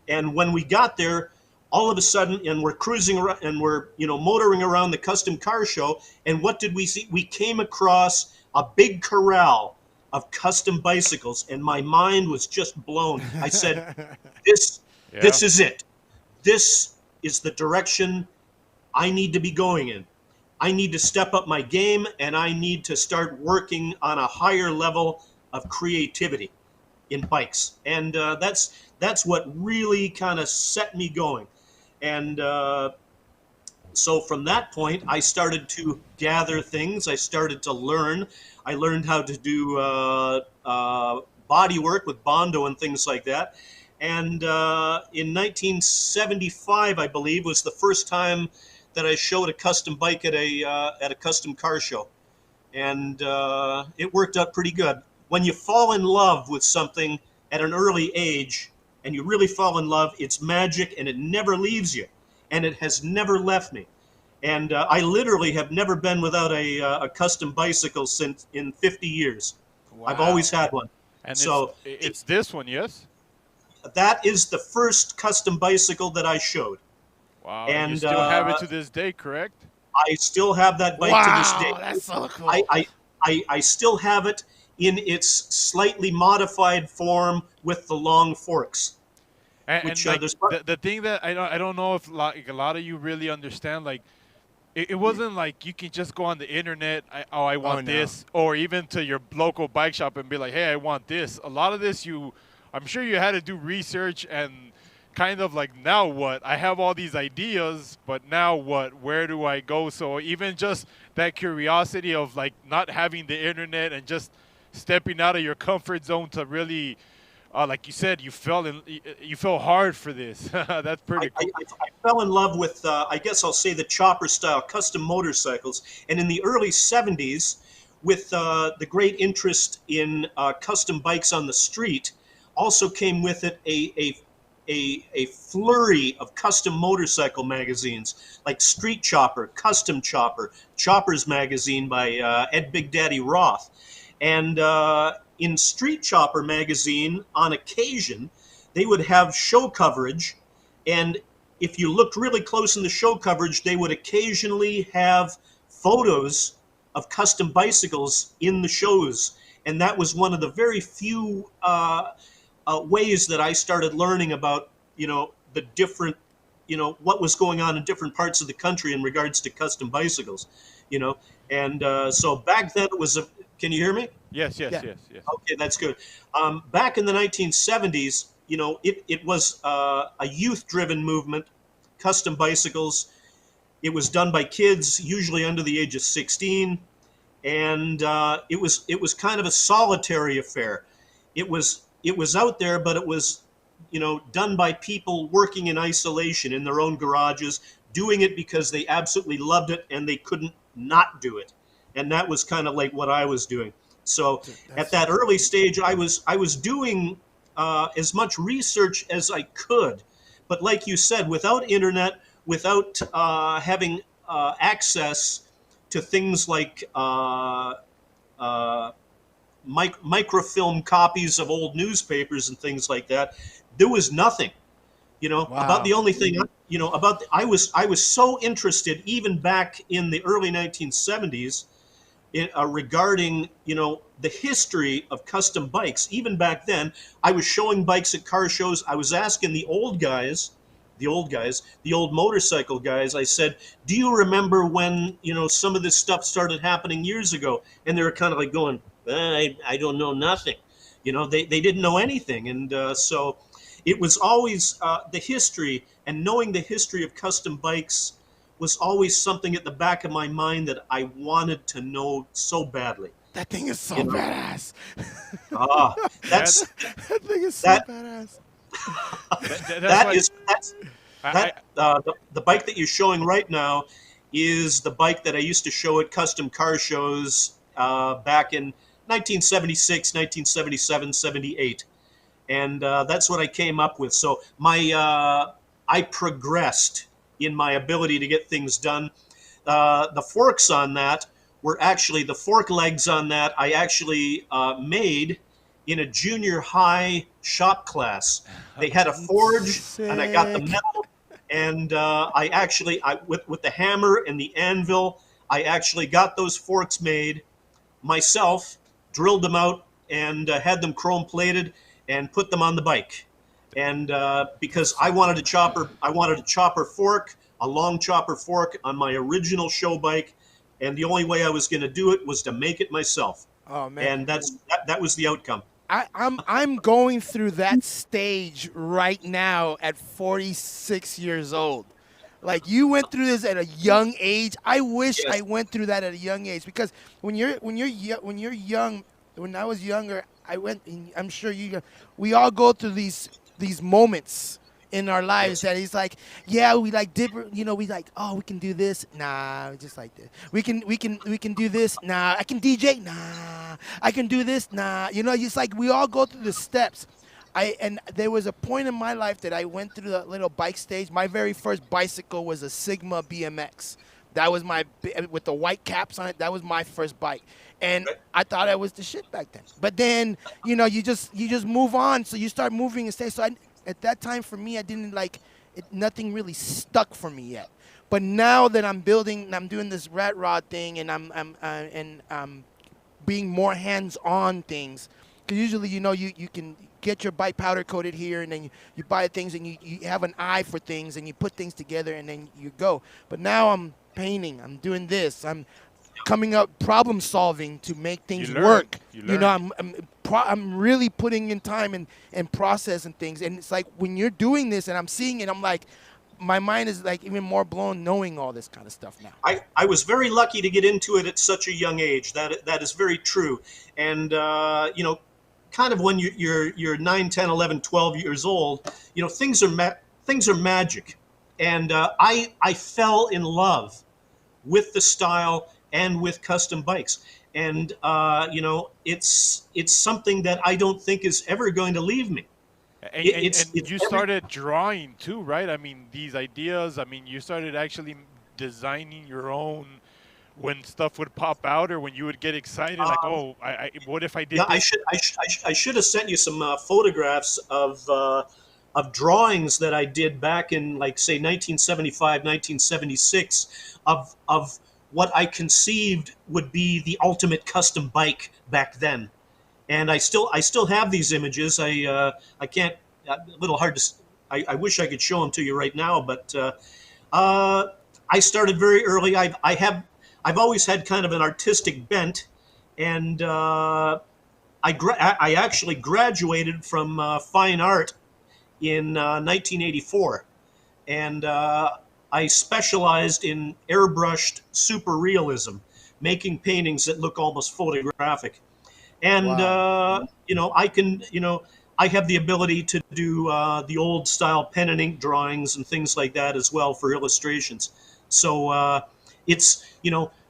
And when we got there, all of a sudden, and we're cruising around and we're motoring around the custom car show. And what did we see? We came across a big corral of custom bicycles, and my mind was just blown. I said, "This is it. This is the direction I need to be going in. I need to step up my game, and I need to start working on a higher level of creativity in bikes." And that's what really kind of set me going. And so from that point, I started to gather things. I started to learn. I learned how to do body work with Bondo and things like that. And in 1975, I believe, was the first time that I showed a custom bike at a custom car show. And it worked out pretty good. When you fall in love with something at an early age, and you really fall in love, it's magic, and it never leaves you. And it has never left me. And I literally have never been without a custom bicycle since in 50 years. Wow. I've always had one. And so it's this one, yes? That is the first custom bicycle that I showed. Wow. And you still have it to this day, correct? I still have that bike to this day. Wow, that's so cool. I still have it in its slightly modified form with the long forks. And like, the thing that I don't know if like a lot of you really understand, like it wasn't like you can just go on the internet, I want this, or even to your local bike shop and be like, hey, I want this. A lot of this I'm sure you had to do research and kind of like, now what? I have all these ideas, but now what? Where do I go? So even just that curiosity of like not having the internet and just stepping out of your comfort zone to really like you said, you fell hard for this. That's pretty cool. I fell in love with, I guess I'll say, the chopper style custom motorcycles. And in the early 70s, with the great interest in custom bikes on the street, also came with it a flurry of custom motorcycle magazines like Street Chopper, Custom Chopper, Chopper's Magazine by Ed Big Daddy Roth. And in Street Chopper magazine, on occasion, they would have show coverage. And if you looked really close in the show coverage, they would occasionally have photos of custom bicycles in the shows. And that was one of the very few ways that I started learning about, the different, what was going on in different parts of the country in regards to custom bicycles, And so back then it was can you hear me? Yes. Okay, that's good. Back in the 1970s, it was a youth-driven movement, custom bicycles. It was done by kids, usually under the age of 16, and it was kind of a solitary affair. It was out there, but it was, done by people working in isolation in their own garages, doing it because they absolutely loved it and they couldn't not do it. And that was kind of like what I was doing. So at that early stage, I was doing as much research as I could. But like you said, without internet, without having access to things like microfilm copies of old newspapers and things like that, there was nothing. About the only thing, I was so interested even back in the early 1970s regarding, the history of custom bikes. Even back then, I was showing bikes at car shows. I was asking the old motorcycle guys, I said, do you remember when, some of this stuff started happening years ago? And they were kind of like going, I don't know nothing. They didn't know anything. And so it was always the history, and knowing the history of custom bikes was always something at the back of my mind that I wanted to know so badly. That thing is so badass. That thing is so badass. That the bike that you're showing right now is the bike that I used to show at custom car shows back in 1976, 1977, 78, and that's what I came up with. So I progressed in my ability to get things done. The forks on that were actually the fork legs on that I actually made in a junior high shop class. They had a forge, and I got the metal, and with the hammer and the anvil, I actually got those forks made myself, drilled them out, and had them chrome plated, and put them on the bike. And because I wanted a chopper fork, a long chopper fork on my original show bike, and the only way I was going to do it was to make it myself. Oh man! And that was the outcome. I'm going through that stage right now at 46 years old. Like you went through this at a young age. I wish I went through that at a young age because when you're young, when I was younger, I'm sure we all go through these moments in our lives that it's like, yeah, we like different, we like, oh, we can do this, nah, just like this. We can do this, nah, I can DJ, nah, I can do this, nah, it's like we all go through the steps. And there was a point in my life that I went through that little bike stage. My very first bicycle was a Sigma BMX. That was with the white caps on it. That was my first bike, and I thought I was the shit back then. But then, you just move on. So you start moving and stay. So at that time for me, I didn't like it. Nothing really stuck for me yet. But now that I'm doing this rat rod thing, and I'm being more hands-on things. Because usually, you can get your bike powder coated here, and then you buy things, and you have an eye for things, and you put things together, and then you go. But now I'm painting. I'm doing this. I'm coming up problem solving to make things work. I'm really putting in time and process and things. And it's like when you're doing this, and I'm seeing it, I'm like, my mind is like even more blown knowing all this kind of stuff now. I was very lucky to get into it at such a young age. That is very true. And kind of when you're 9, 10, 11, 12 years old, things are magic. And I fell in love with the style and with custom bikes. And it's something that I don't think is ever going to leave me. And you started drawing too, right? I mean, these ideas. I mean, you started actually designing your own when stuff would pop out, or when you would get excited, like, oh, what if I did? Yeah, this? I should have sent you some photographs of drawings that I did back in, like, say, 1975, 1976, of what I conceived would be the ultimate custom bike back then. And I still have these images. I can't. A little hard to. I wish I could show them to you right now, but I started very early. I've always had kind of an artistic bent, and I actually graduated from fine art in 1984, and I specialized in airbrushed super realism, making paintings that look almost photographic. And I have the ability to do the old style pen and ink drawings and things like that as well for illustrations. So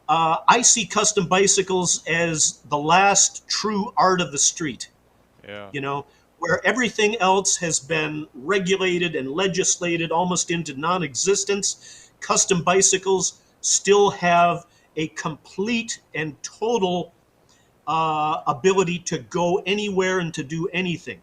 I see custom bicycles as the last true art of the street. Yeah. Where everything else has been regulated and legislated almost into non-existence, custom bicycles still have a complete and total ability to go anywhere and to do anything.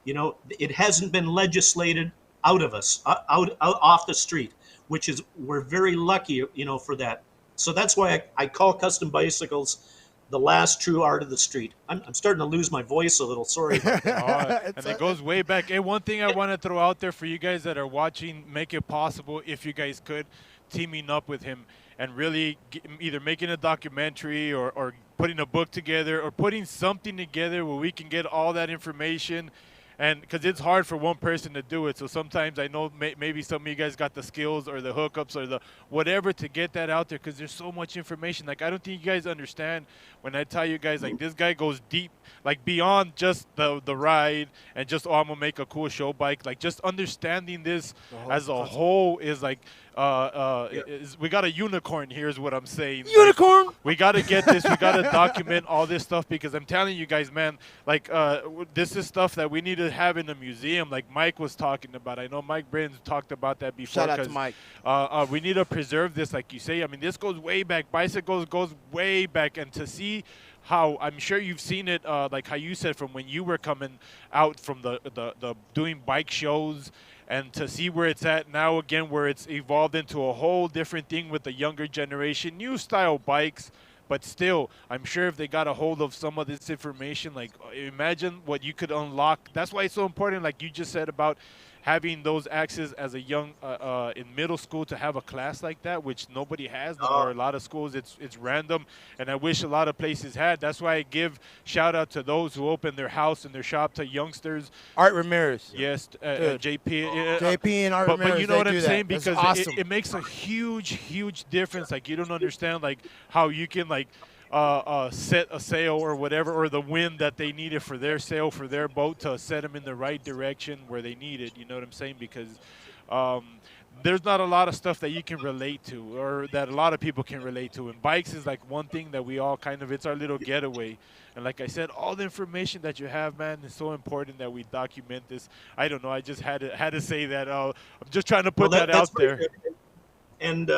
It hasn't been legislated out of us, out off the street, which is, we're very lucky, for that. So that's why I call custom bicycles the last true art of the street. I'm starting to lose my voice a little. Sorry about that. And it goes way back. Hey, one thing I want to throw out there for you guys that are watching, make it possible, if you guys could, teaming up with him and really either making a documentary or putting a book together or putting something together where we can get all that information and because it's hard for one person to do it. So sometimes I know maybe some of you guys got the skills or the hookups or the whatever to get that out there, because there's so much information. Like, I don't think you guys understand when I tell you guys, like, this guy goes deep, like beyond just the ride and just, oh, I'm gonna make a cool show bike. Like, just understanding this as a whole is like we got a unicorn here is what I'm saying. Unicorn. Like, we got to get this. We got to document all this stuff, because I'm telling you guys, man, like this is stuff that we need to have in the museum, like Mike was talking about. I know Mike Brins talked about that before. Shout out to Mike. We need to preserve this, like you say. I mean, this goes way back. Bicycles goes way back, and to see how, I'm sure you've seen it, like how you said, from when you were coming out from the doing bike shows, and to see where it's at now again, where it's evolved into a whole different thing with the younger generation, new style bikes. But still, I'm sure if they got a hold of some of this information, like, imagine what you could unlock. That's why it's so important, like you just said, about having those access as a young in middle school, to have a class like that, which nobody has, or a lot of schools it's random, and I wish a lot of places had. That's why I give shout out to those who open their house and their shop to youngsters. Art Ramirez. Yes, JP. JP and Art Ramirez. But you know what I'm saying, That's because awesome. it makes a huge difference. Like, you don't understand, like, how you can, like, set a sail or whatever, or the wind that they needed for their sail, for their boat, to set them in the right direction where they need it. You know what I'm saying? Because there's not a lot of stuff that you can relate to, or that a lot of people can relate to. And bikes is like one thing that we all kind of, it's our little getaway. And like I said, all the information that you have, man, is so important that we document this. I don't know. I just had to say that. I'm just trying to put that out there. Good. And,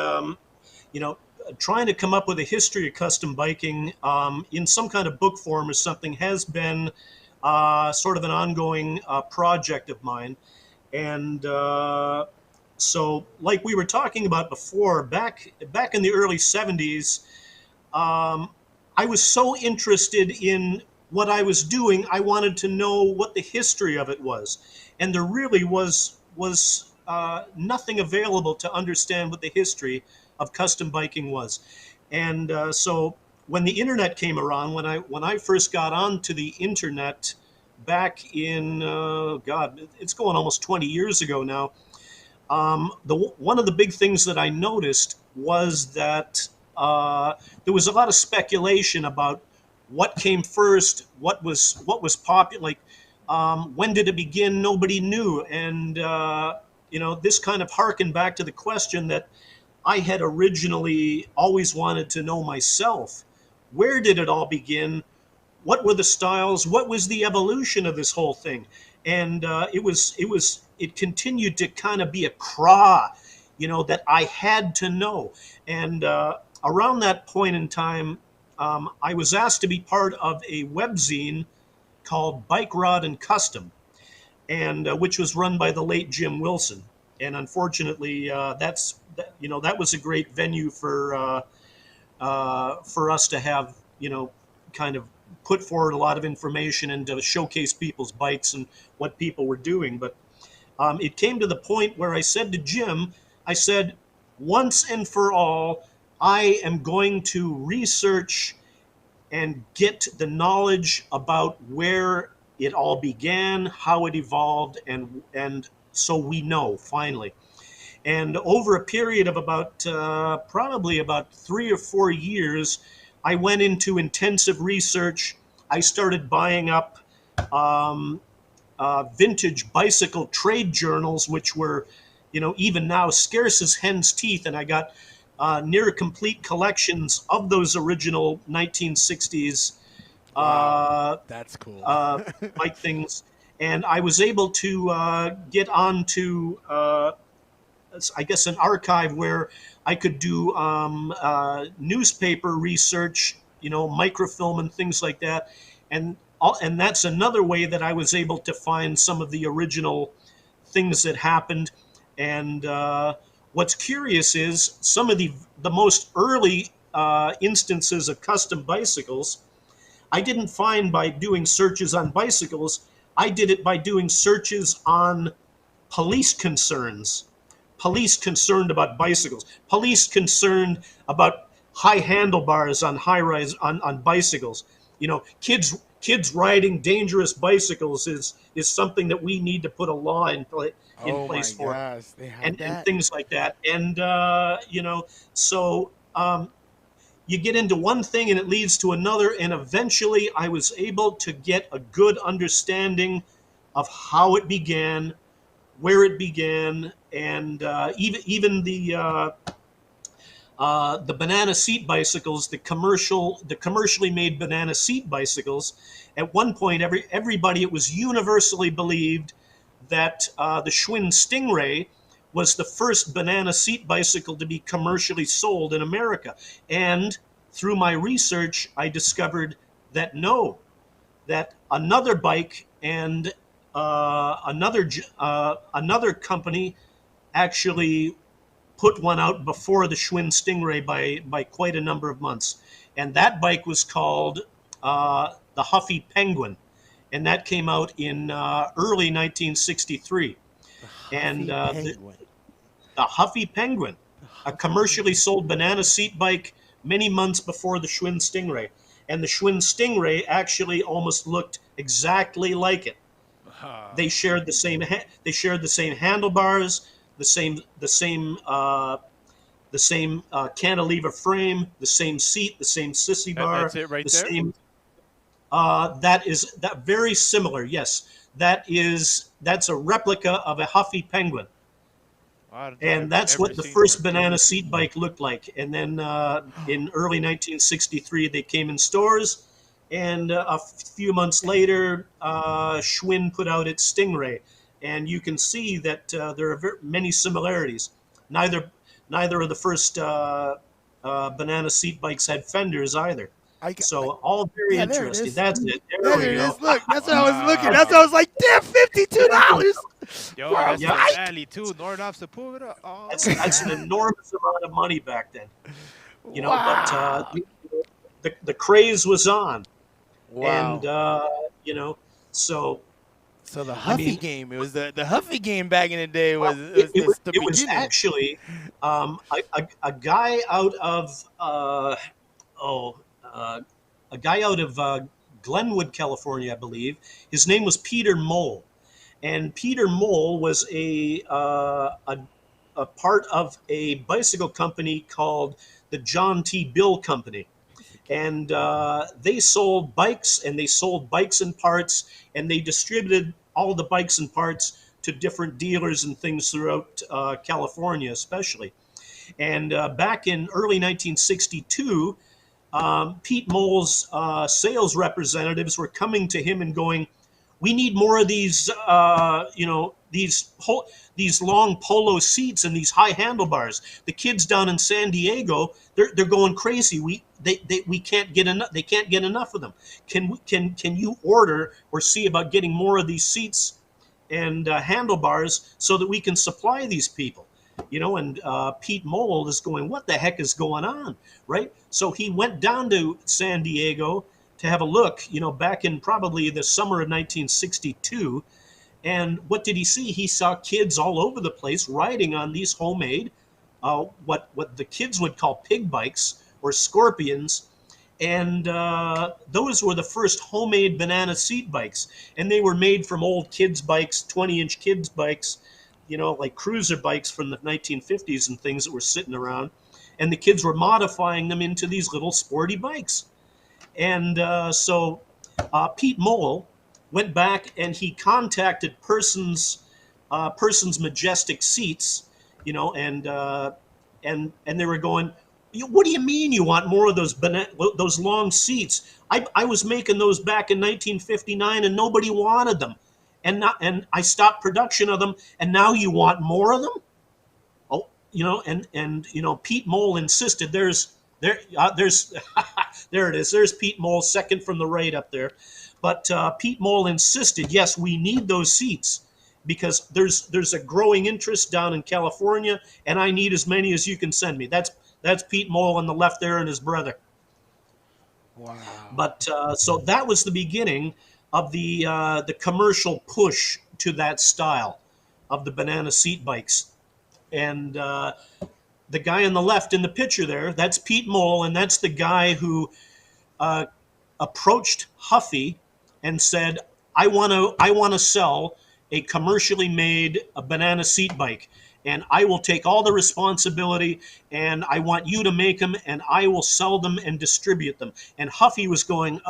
you know, trying to come up with a history of custom biking in some kind of book form or something has been sort of an ongoing project of mine. And so, like we were talking about before, back in the early 70s, I was so interested in what I was doing, I wanted to know what the history of it was. And there really was nothing available to understand what the history of custom biking was. And so when the internet came around, when I first got onto the internet back in, God, it's going almost 20 years ago now, one of the big things that I noticed was that there was a lot of speculation about what came first, what was popular, like when did it begin, nobody knew. And you know, this kind of harkened back to the question that I had originally always wanted to know myself. Where did it all begin? What were the styles? What was the evolution of this whole thing? And it continued to kind of be a craw, you know, that I had to know. And around that point in time, I was asked to be part of a webzine called Bike Rod and Custom, and which was run by the late Jim Wilson. And unfortunately, that was a great venue for us to have, you know, kind of put forward a lot of information and to showcase people's bikes and what people were doing. But it came to the point where I said to Jim, I said, once and for all, I am going to research and get the knowledge about where it all began, how it evolved, and so we know finally. And over a period of about probably about 3 or 4 years, I went into intensive research. I started buying up vintage bicycle trade journals, which were, you know, even now scarce as hen's teeth. And I got near complete collections of those original 1960s that's cool. bike things. And I was able to get onto, I guess, an archive where I could do newspaper research, you know, microfilm and things like that. And that's another way that I was able to find some of the original things that happened. And what's curious is some of the most early instances of custom bicycles, I didn't find by doing searches on bicycles. I did it by doing searches on police concerns, police concerned about bicycles, police concerned about high handlebars on high-rise on bicycles. You know, kids kids riding dangerous bicycles is something that we need to put a law in place for, gosh, they had and that. things like that. And so you get into one thing and it leads to another, and eventually I was able to get a good understanding of how it began, where it began, and even the banana seat bicycles, the commercially made banana seat bicycles. At one point, everybody, it was universally believed that the Schwinn Stingray was the first banana seat bicycle to be commercially sold in America. And through my research, I discovered that no, that another bike and another company actually put one out before the Schwinn Stingray by quite a number of months. And that bike was called the Huffy Penguin. And that came out in early 1963. And the Huffy Penguin, a commercially sold banana seat bike many months before the Schwinn Stingray. And the Schwinn Stingray actually almost looked exactly like it. They shared the same handlebars, the same cantilever frame, the same seat, the same sissy bar. That's it right the there? Same. That very similar. Yes, that's a replica of a Huffy Penguin. I don't think And I've that's ever what the seen first one. banana seat bike looked like. And then in early 1963, they came in stores. And a few months later, Schwinn put out its Stingray. And you can see that there are many similarities. Neither of the first banana seat bikes had fenders either. So all very Yeah, there it interesting. is. That's it. There we it go. is. Look, that's what I was looking. That's what I was like, damn, $52 Yo, for a that's bike. the alley too. Nordhoff's to pull it up. Oh. That's an enormous amount of money back then. Wow. But the craze was on. Wow. And so the Huffy game. It was the Huffy game back in the day. Was the it was beginning. actually a guy out of Glenwood, California, I believe. His name was Peter Mole, and Peter Mole was a part of a bicycle company called the John T. Bill Company. And they sold bikes, and they sold bikes and parts, and they distributed all the bikes and parts to different dealers and things throughout California, especially. And back in early 1962, Pete Mole's sales representatives were coming to him and going, "We need more of these, these long polo seats and these high handlebars. The kids down in San Diego, they're going crazy. We can't get enough. They can't get enough of them. Can you order or see about getting more of these seats and handlebars so that we can supply these people?" And Pete Mole is going, "What the heck is going on?" Right? So he went down to San Diego to have a look, back in probably the summer of 1962. And what did he see? He saw kids all over the place riding on these homemade, what the kids would call pig bikes or scorpions. And those were the first homemade banana seat bikes. And they were made from old kids' bikes, 20-inch kids' bikes, like cruiser bikes from the 1950s and things that were sitting around. And the kids were modifying them into these little sporty bikes. And so Pete Mole went back and he contacted Person's Majestic Seats, and they were going, "What do you mean you want more of those long seats? I was making those back in 1959 and nobody wanted them, and I stopped production of them, and now you want more of them?" Oh, and Pete Mole insisted. There's there it is. There's Pete Mole, second from the right up there. But Pete Mole insisted, yes, we need those seats because there's a growing interest down in California, and I need as many as you can send me. That's Pete Mole on the left there and his brother. Wow. But so that was the beginning of the commercial push to that style of the banana seat bikes. And the guy on the left in the picture there, that's Pete Mole, and that's the guy who approached Huffy and said, I want to sell a commercially made banana seat bike, and I will take all the responsibility, and I want you to make them, and I will sell them and distribute them. And Huffy was going,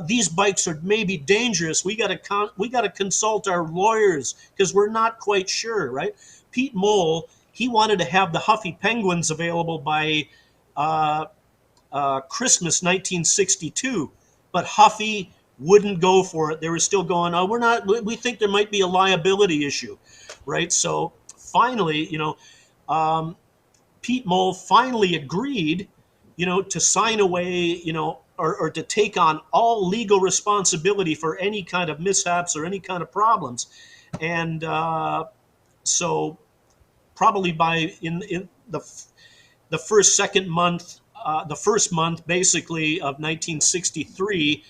these bikes are maybe dangerous. We got to consult our lawyers because we're not quite sure, right? Pete Mole, he wanted to have the Huffy Penguins available by uh, Christmas 1962, but Huffy wouldn't go for it. They were still going, oh, we're not. We think there might be a liability issue, right? So finally, Pete Mole finally agreed, to sign away, or to take on all legal responsibility for any kind of mishaps or any kind of problems. And so probably by in the first month basically of 1963,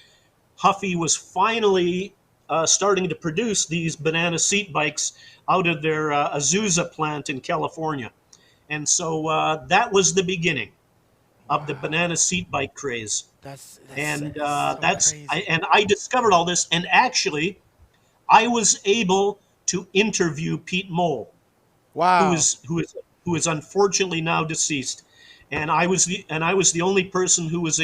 Huffy was finally starting to produce these banana seat bikes out of their Azusa plant in California. And so that was the beginning of the banana seat bike craze. That's And so crazy. I discovered all this, and actually, I was able to interview Pete Mole, Wow. who is unfortunately now deceased, and I was the only person who was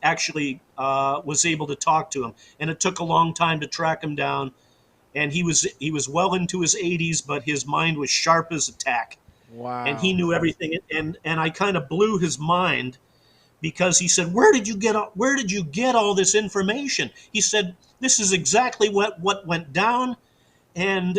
actually was able to talk to him, and it took a long time to track him down, and he was well into his 80s, but his mind was sharp as a tack. Wow. And he knew everything, and I kind of blew his mind because he said, where did you get all this information? He said, this is exactly what went down, and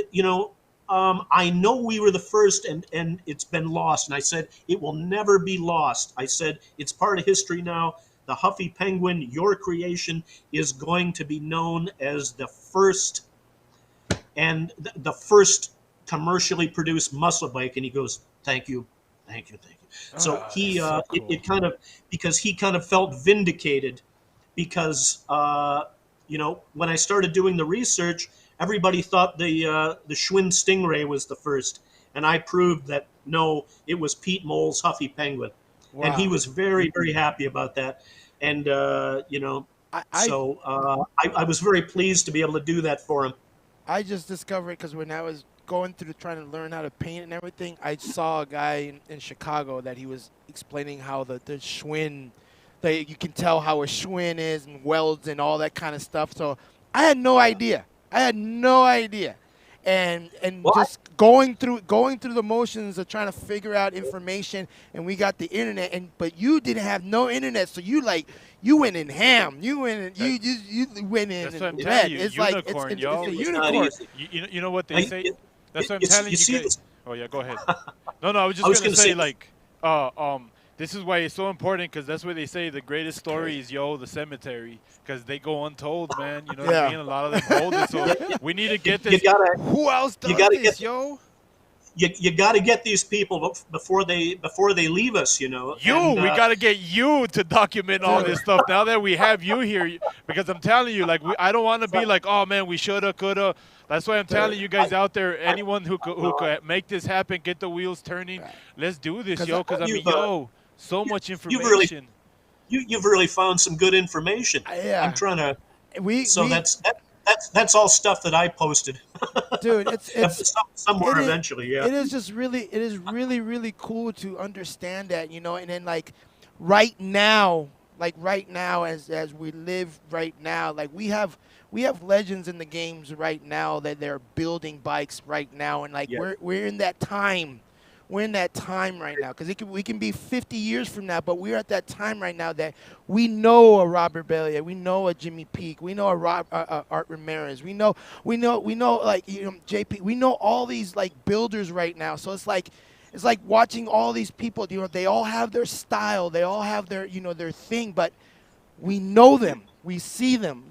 I know we were the first, and it's been lost. And I said, it will never be lost. I said, it's part of history now. The Huffy Penguin, your creation, is going to be known as the first commercially produced muscle bike. And he goes, thank you. So he so cool. it kind of, because he kind of felt vindicated, because when I started doing the research, everybody thought the Schwinn Stingray was the first, and I proved that no, it was Pete Mole's Huffy Penguin. Wow. And he was very, very happy about that. And I was very pleased to be able to do that for him. I just discovered, because when I was going through trying to learn how to paint and everything, I saw a guy in Chicago that he was explaining how the Schwinn, you can tell how a Schwinn is and welds and all that kind of stuff. So I had no idea. And just going through the motions of trying to figure out information, and we got the internet, but you didn't have no internet, so you went in ham. You went in That's what I'm red. telling you, It's unicorn, like yo. it's a unicorn. You know what they say? That's what I'm telling you see, guys. Oh yeah, go ahead. No, I was just gonna say like, this is why it's so important, because that's where they say the greatest story is the cemetery, because they go untold, man. You know what I mean? A lot of them hold it. So we need to get this. Who else does this, yo? You got to get these people before they leave us, we got to get you to document all this stuff now that we have you here, because I'm telling you, like, I don't want to be like, oh man, we shoulda, coulda. That's why I'm telling you guys out there, anyone who could make this happen, get the wheels turning, let's do this, yo. Because I mean, so much information. You've really found some good information. Yeah. I'm trying to. That's all stuff that I posted. Dude, it's somewhere eventually. Yeah. It is really cool to understand that, and then right now, as we live right now, like we have legends in the games right now that they're building bikes right now, and we're in that time. We're in that time right now, because we can be 50 years from now, but we're at that time right now that we know a Robert Bellier, we know a Jimmy Peak, we know a Art Ramirez, we know JP, we know all these builders right now. So it's like watching all these people. They all have their style, they all have their their thing, but we know them, we see them,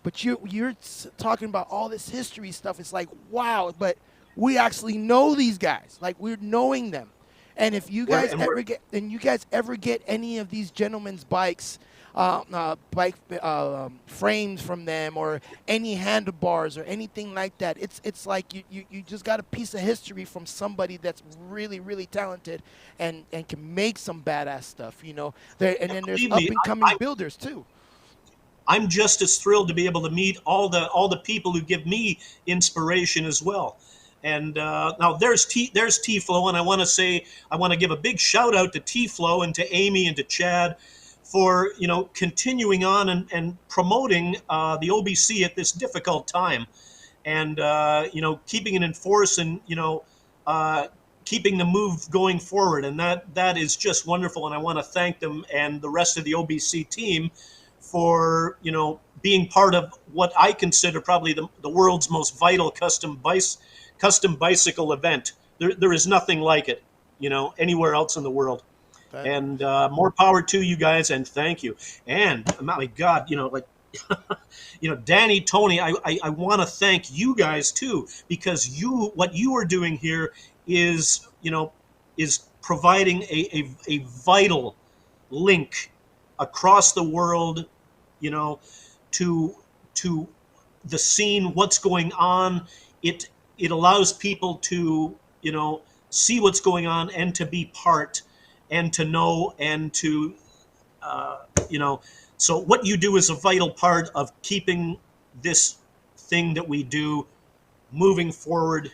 But you're talking about all this history stuff. It's like, wow, but we actually know these guys. Like, we're knowing them. And if you guys ever get any of these gentlemen's bikes, frames from them, or any handlebars or anything like that, it's like you just got a piece of history from somebody that's really, really talented and can make some badass stuff, And then there's up and coming builders too. I'm just as thrilled to be able to meet all the people who give me inspiration as well. And now there's T-Flow, and I want to give a big shout out to T-Flow and to Amy and to Chad for continuing on and promoting the OBC at this difficult time, and keeping it in force, and keeping the move going forward, and that is just wonderful. And I want to thank them and the rest of the OBC team for being part of what I consider probably the world's most vital custom bicycle event. There is nothing like it, anywhere else in the world. And more power to you guys, and thank you. And my God, Danny, Tony, I want to thank you guys too, because what you are doing here is providing a vital link across the world, to the scene, what's going on. It allows people to see what's going on and to be part and to know and to so what you do is a vital part of keeping this thing that we do moving forward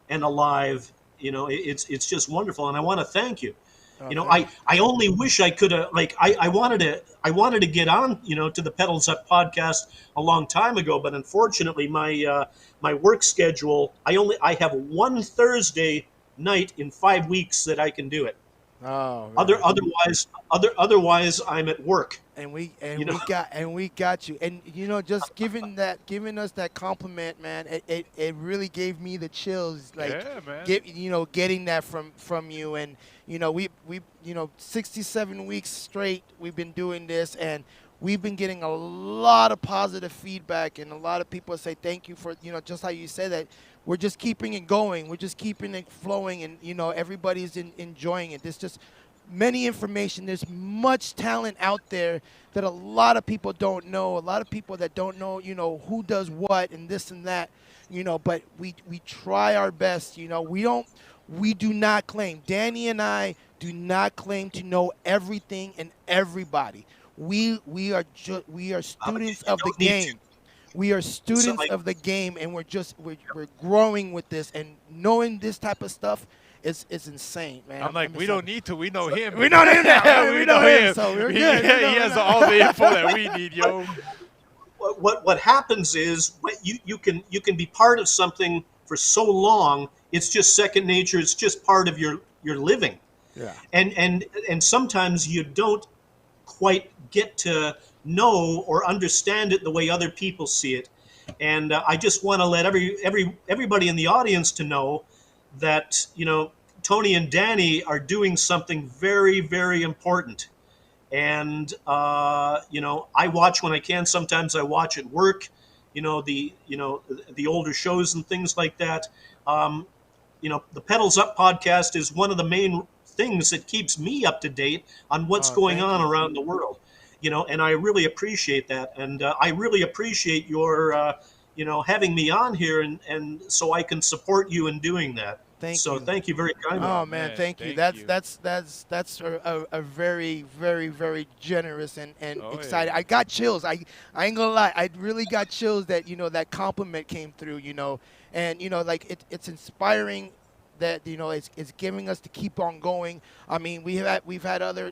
and alive. It's just wonderful, and I want to thank you. I only wish I could have, I wanted to get on, to the Pedals Up podcast a long time ago, but unfortunately my work schedule, I have one Thursday night in 5 weeks that I can do it. Oh, otherwise I'm at work. And we got you. And just giving us that compliment, man, it really gave me the chills. Man. Getting that from you. And we 67 weeks straight we've been doing this, and we've been getting a lot of positive feedback, and a lot of people say thank you for just how you said that. We're just keeping it going. We're just keeping it flowing, and everybody's enjoying it. There's just many information. There's much talent out there that a lot of people don't know. A lot of people that don't know, who does what and this and that. But we try our best. We do not claim. Danny and I do not claim to know everything and everybody. We are students of the game. We are students of the game, and we're growing with this, and knowing this type of stuff is insane, man. I'm like, we don't need to. We know him. We know him now. we know him. So we're good. He has all the info that we need, yo. What happens is you can be part of something for so long, it's just second nature. It's just part of your living. Yeah. And sometimes you don't quite get to know or understand it the way other people see it. And I just want to let everybody in the audience to know that Tony and Danny are doing something very, very important. And I watch when I can. Sometimes I watch at work, the older shows and things like that. The Pedals Up podcast is one of the main things that keeps me up to date on what's going on around the world. And I really appreciate that. And I really appreciate your, having me on here, and so I can support you in doing that. Thank you very kindly. Oh man, thank you. That's a very, very, very generous and excited. Yeah. I got chills. I ain't gonna lie. I really got chills that that compliment came through. And it's inspiring. That it's giving us to keep on going. I mean, we've had other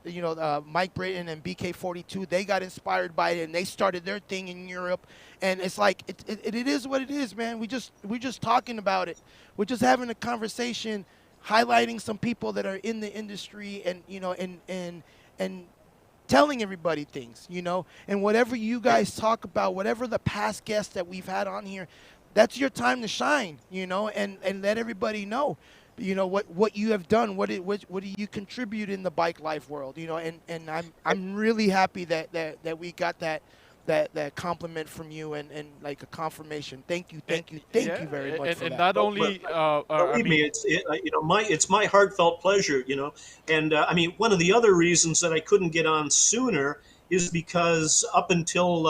Mike Brayton and BK42. They got inspired by it and they started their thing in Europe. And it's like it is what it is, man. We're just talking about it. We're just having a conversation, highlighting some people that are in the industry, and and telling everybody things, And whatever you guys talk about, whatever the past guests that we've had on here, that's your time to shine, and let everybody know. What you have done, what do you contribute in the bike life world, and I'm really happy that we got that compliment from you and like a confirmation. Thank you very much. And not only believe me, it's my heartfelt pleasure, and I mean, one of the other reasons that I couldn't get on sooner is because up until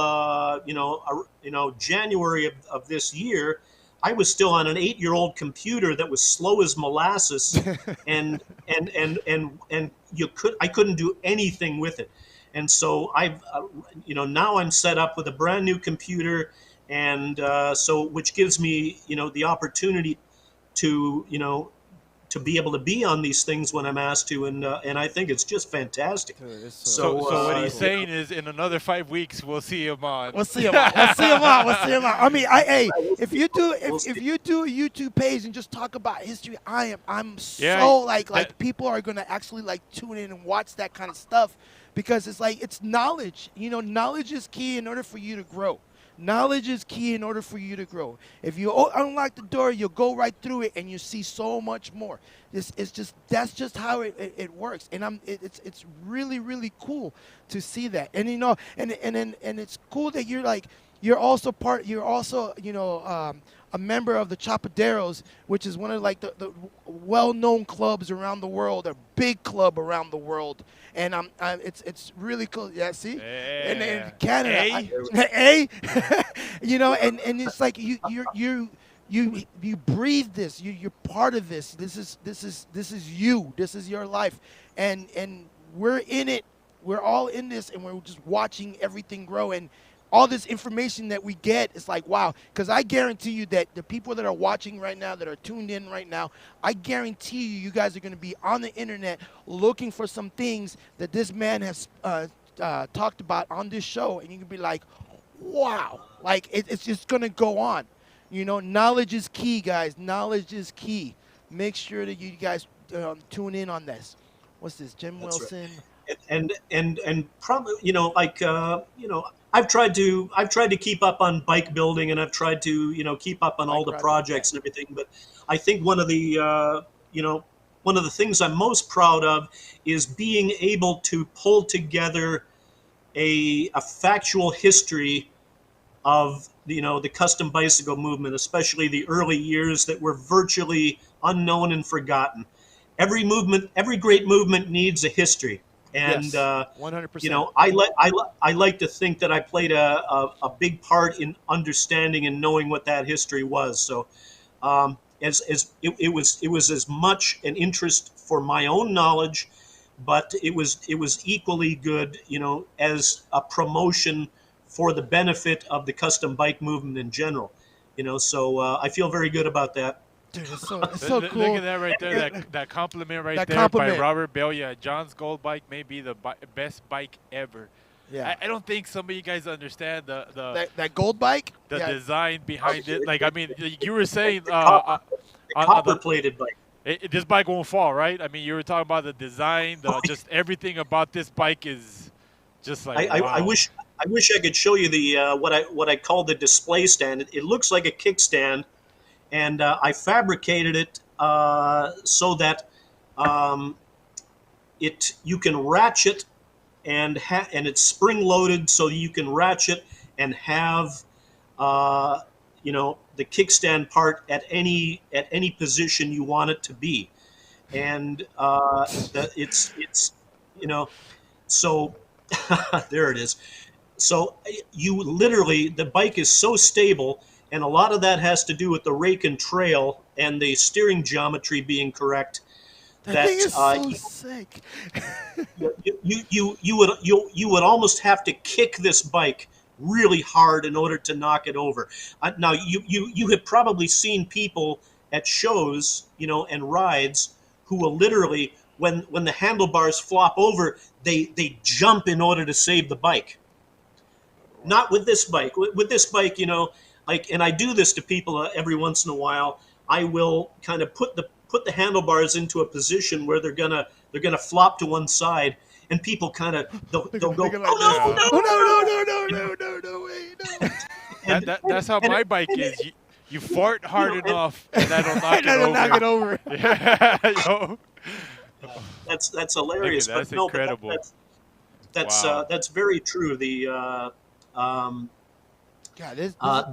January of this year, I was still on an 8-year-old computer that was slow as molasses, and I couldn't do anything with it. And so I've, now I'm set up with a brand new computer, and so which gives me, the opportunity to, to be able to be on these things when I'm asked to, and I think it's just fantastic. Dude, it's So what he's cool. saying is, in another 5 weeks, we'll see him on. We'll see him on. We'll see him on. We'll see him on. I mean, hey, if you do, We'll if see. you do a YouTube page and just talk about history, I'm Yeah, so like that- people are gonna actually like tune in and watch that kind of stuff because it's like it's knowledge. Knowledge is key in order for you to grow. Knowledge is key in order for you to grow. If you unlock the door, you'll go right through it, and you see so much more. That's just how it works, and it's really really cool to see that, and and it's cool that you're also a member of the Chopaderos, which is one of like the well-known clubs around the world, a big club around the world, and it's really cool. Yeah, see, and in Canada, and it's like you breathe this. You're part of this. This is you. This is your life, and we're in it. We're all in this, and we're just watching everything grow. And all this information that we get is like, wow. Because I guarantee you that the people that are watching right now, that are tuned in right now, I guarantee you guys are going to be on the internet looking for some things that this man has talked about on this show, and you can be like, wow. Like it's just going to go on. Knowledge is key, guys. Knowledge is key. Make sure that you guys tune in on this. What's this, Jim That's right. Wilson? And probably, I've tried to keep up on bike building, and I've tried to keep up on all the projects and everything. But I think one of the things I'm most proud of is being able to pull together a factual history of the custom bicycle movement, especially the early years that were virtually unknown and forgotten. Every great movement needs a history. And Yes, 100%. I like to think that I played a big part in understanding and knowing what that history was. So, as it was as much an interest for my own knowledge, but it was equally good, as a promotion for the benefit of the custom bike movement in general. So I feel very good about that. Dude, it's so cool. Look at that right there. That compliment right That there compliment. by Robert Bell. Yeah, John's Gold bike may be the best bike ever. Yeah. I don't think some of you guys understand That gold bike? the Yeah. design behind it. Like, I mean, you were saying Copper-plated bike. this bike won't fall, right? I mean, you were talking about the design, just everything about this bike is just like wow. I wish I could show you the what I call the display stand. It looks like a kickstand, and I fabricated it so that you can ratchet and it's spring loaded, so you can ratchet and have the kickstand part at any position you want it to be, and it's so there it is. So you literally, the bike is so stable, and a lot of that has to do with the rake and trail and the steering geometry being correct. That thing is so sick. You would almost have to kick this bike really hard in order to knock it over. Now you have probably seen people at shows, and rides who will literally, when the handlebars flop over, they jump in order to save the bike. Not with this bike. With this bike, and I do this to people every once in a while. I will kind of put the handlebars into a position where they're gonna flop to one side, and people kind of they'll go, like no, wait, no. That's how my bike is. You fart hard enough, and that'll knock it over. Yeah, yo. That's hilarious. That's but no, incredible. That's very true. The God,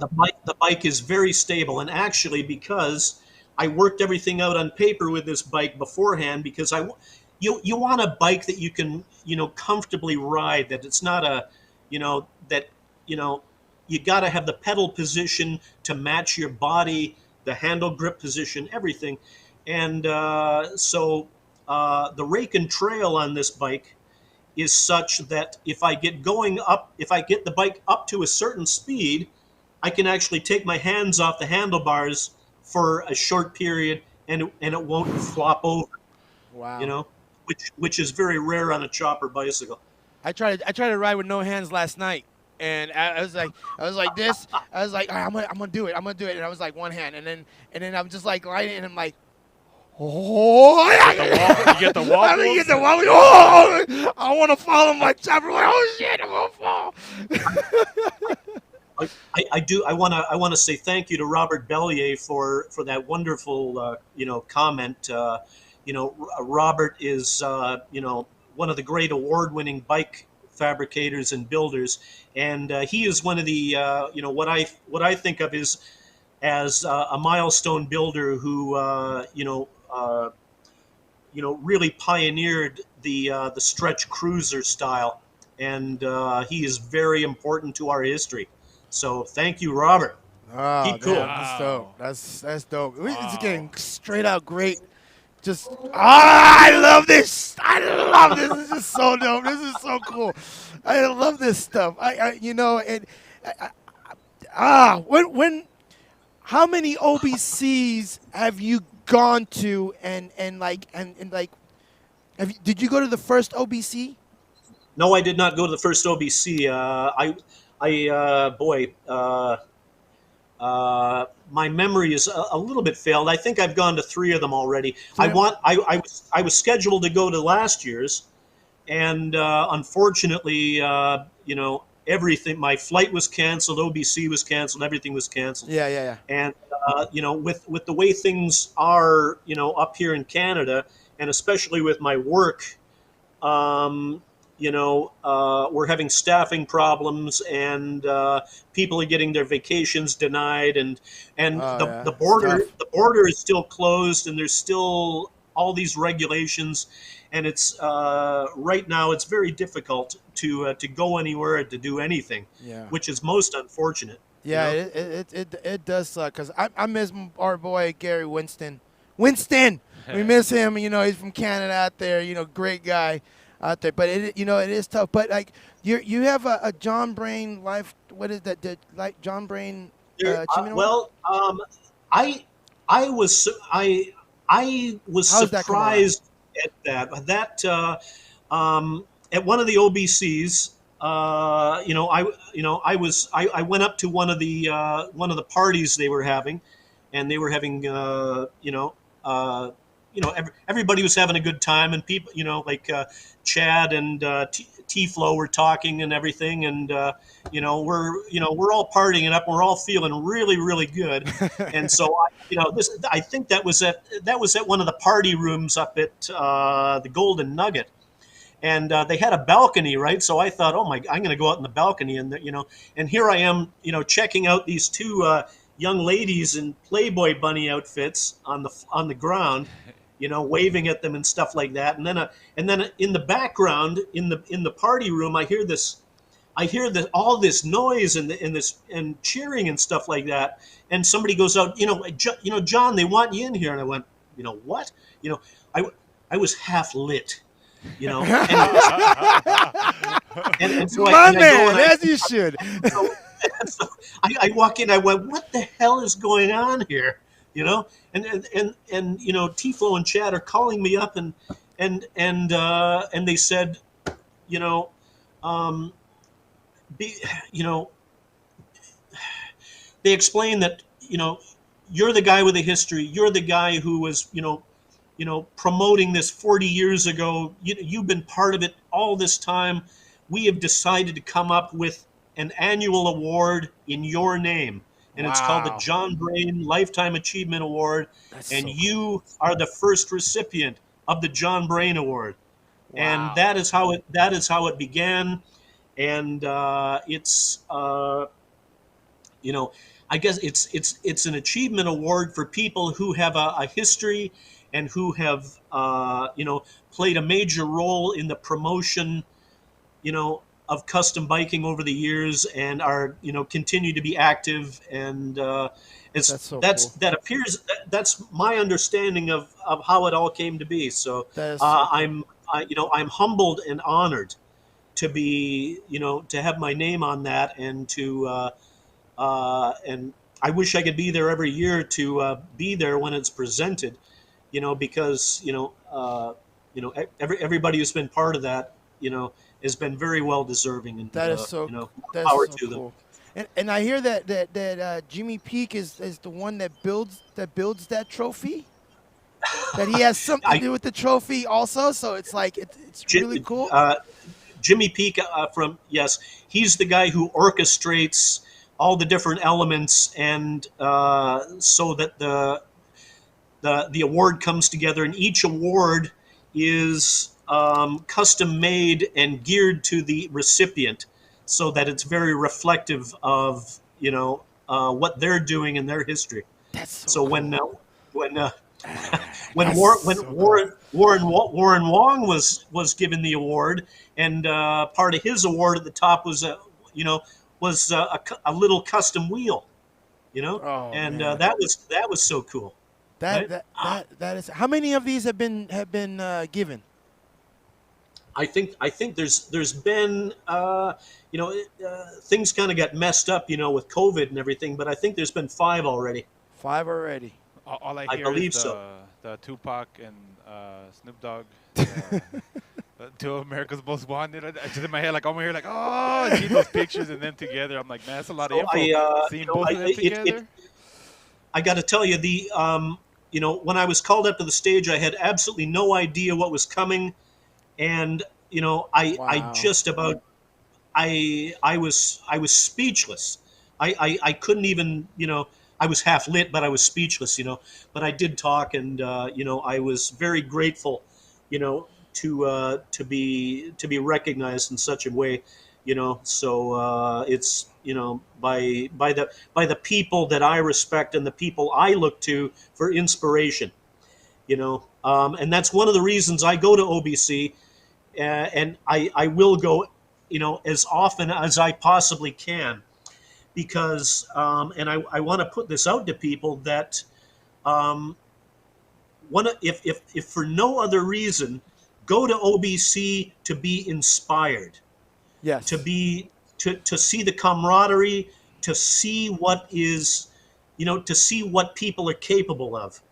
the bike is very stable, and actually, because I worked everything out on paper with this bike beforehand, because you want a bike that you can comfortably ride, that it's not a you got to have the pedal position to match your body, the handle grip position, everything, and so the rake and trail on this bike is such that if I get the bike up to a certain speed, I can actually take my hands off the handlebars for a short period, and it won't flop over. Wow. You know, which is very rare on a chopper bicycle. I tried to ride with no hands last night, and I was like this. I was like, all right, I'm gonna do it. I'm gonna do it. And I was like one hand, and then I'm just like riding, and I'm like, oh, You get the wobbles. I mean, get the wobbles. Oh, I want to follow my chopper. Like, oh shit, I'm gonna fall. I do. I want to say thank you to Robert Bellier for that wonderful comment. Robert is one of the great award-winning bike fabricators and builders, and he is one of the what I think of as a milestone builder who really pioneered the stretch cruiser style, and he is very important to our history. So thank you, Robert. Oh, Keep cool. damn, that's dope. That's dope. It's getting straight out great. Just I love this. I love this. This is so dope. This is so cool. I love this stuff. When how many OBCs have you gone to and did you go to the first OBC? No, I did not go to the first OBC. My memory is a little bit failed. I think I've gone to 3 of them already. I was scheduled to go to last year's, and unfortunately, everything. My flight was canceled. OBC was canceled. Everything was canceled. Yeah. And with the way things are, up here in Canada, and especially with my work, we're having staffing problems, and people are getting their vacations denied, and the border is still closed, and there's still all these regulations, and it's right now it's very difficult to go anywhere, to do anything, which is most unfortunate. Yeah, it does suck, because I miss our boy Gary Winston. We miss him. He's from Canada out there. Great guy out there, but it is tough. But like you have a John Brain life. What is that? Like John Brain? I was surprised at that. At one of the OBCs, I went up to one of the parties they were having, and they were having everybody was having a good time, and people, like Chad and T-Flow were talking and everything, and we're all partying it up, and we're all feeling really, really good. And so I think that was at one of the party rooms up at the Golden Nugget, and they had a balcony, right? So I thought, I'm going to go out in the balcony, and and here I am, checking out these 2 young ladies in Playboy bunny outfits on the ground, waving at them and stuff like that. And then in the background, in the party room, I hear all this noise and cheering and stuff like that. And somebody goes out, John, they want you in here. And I went, what? I was half lit, and so my man, as you should. So I walk in. I went, "What the hell is going on here?" And T-Flow and Chad are calling me up, and they said, they explained that you're the guy with the history. You're the guy who was promoting this 40 years ago. You've been part of it all this time. We have decided to come up with an annual award in your name, and It's called the John Brain Lifetime Achievement Award. That's and so cool. You are the first recipient of the John Brain Award. Wow. And that is how it began. And it's I guess it's an achievement award for people who have a history and who have played a major role in the promotion of custom biking over the years, and are continue to be active, and that's my understanding of how it all came to be. So I'm humbled and honored to be, to have my name on that, and and I wish I could be there every year to be there when it's presented, because everybody who's been part of that, has been very well deserving, and That is so. That's power so to them. cool. And I hear that Jimmy Peak is the one that builds that trophy. That he has something to do with the trophy also. So it's like it's really cool. Jimmy Peak yes, he's the guy who orchestrates all the different elements, and so that the award comes together, and each award is custom made and geared to the recipient, so that it's very reflective of what they're doing in their history. That's so cool. when Warren Wong was given the award, and part of his award at the top was a little custom wheel, Oh, and man. that was so cool. Right? That is. How many of these have been given? I think there's been things kind of got messed up with COVID and everything, but I think there's been 5 already. 5 already. All I I hear believe is so. the Tupac and Snoop Dogg. Two of America's Most Wanted. I just in my head, like, I'm here, like, oh, I see those pictures and them together. I'm like, man, that's a lot of info. Seeing both of them together. I got to tell you, when I was called up to the stage, I had absolutely no idea what was coming, and I just about I was speechless. I couldn't even I was half lit, but I was speechless. But I did talk, and I was very grateful, to be recognized in such a way, So it's by the people that I respect and the people I look to for inspiration, and that's one of the reasons I go to OBC, and I will go, as often as I possibly can, because and I want to put this out to people that if for no other reason, go to OBC to be inspired. Yes. To see the camaraderie, to see what is, to see what people are capable of,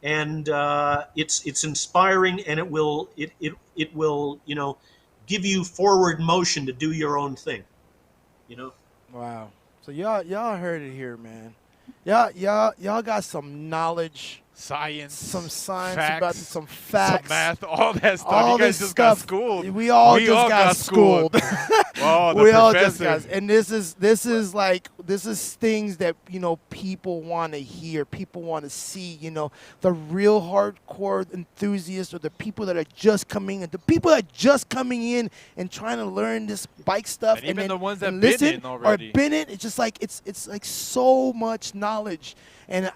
and it's inspiring, and it will give you forward motion to do your own thing. Wow. So y'all heard it here, man. Y'all got some knowledge, science, some science facts, about some facts, some math, all that stuff. All you guys this just stuff. got schooled. We all just got schooled. Oh, the we professor. all just got, and this is things that people want to hear, people want to see. The real hardcore enthusiasts, or the people that are just coming in, and trying to learn this bike stuff, and even then, the ones that listen been in already. or been in. It's just like it's like so much knowledge, and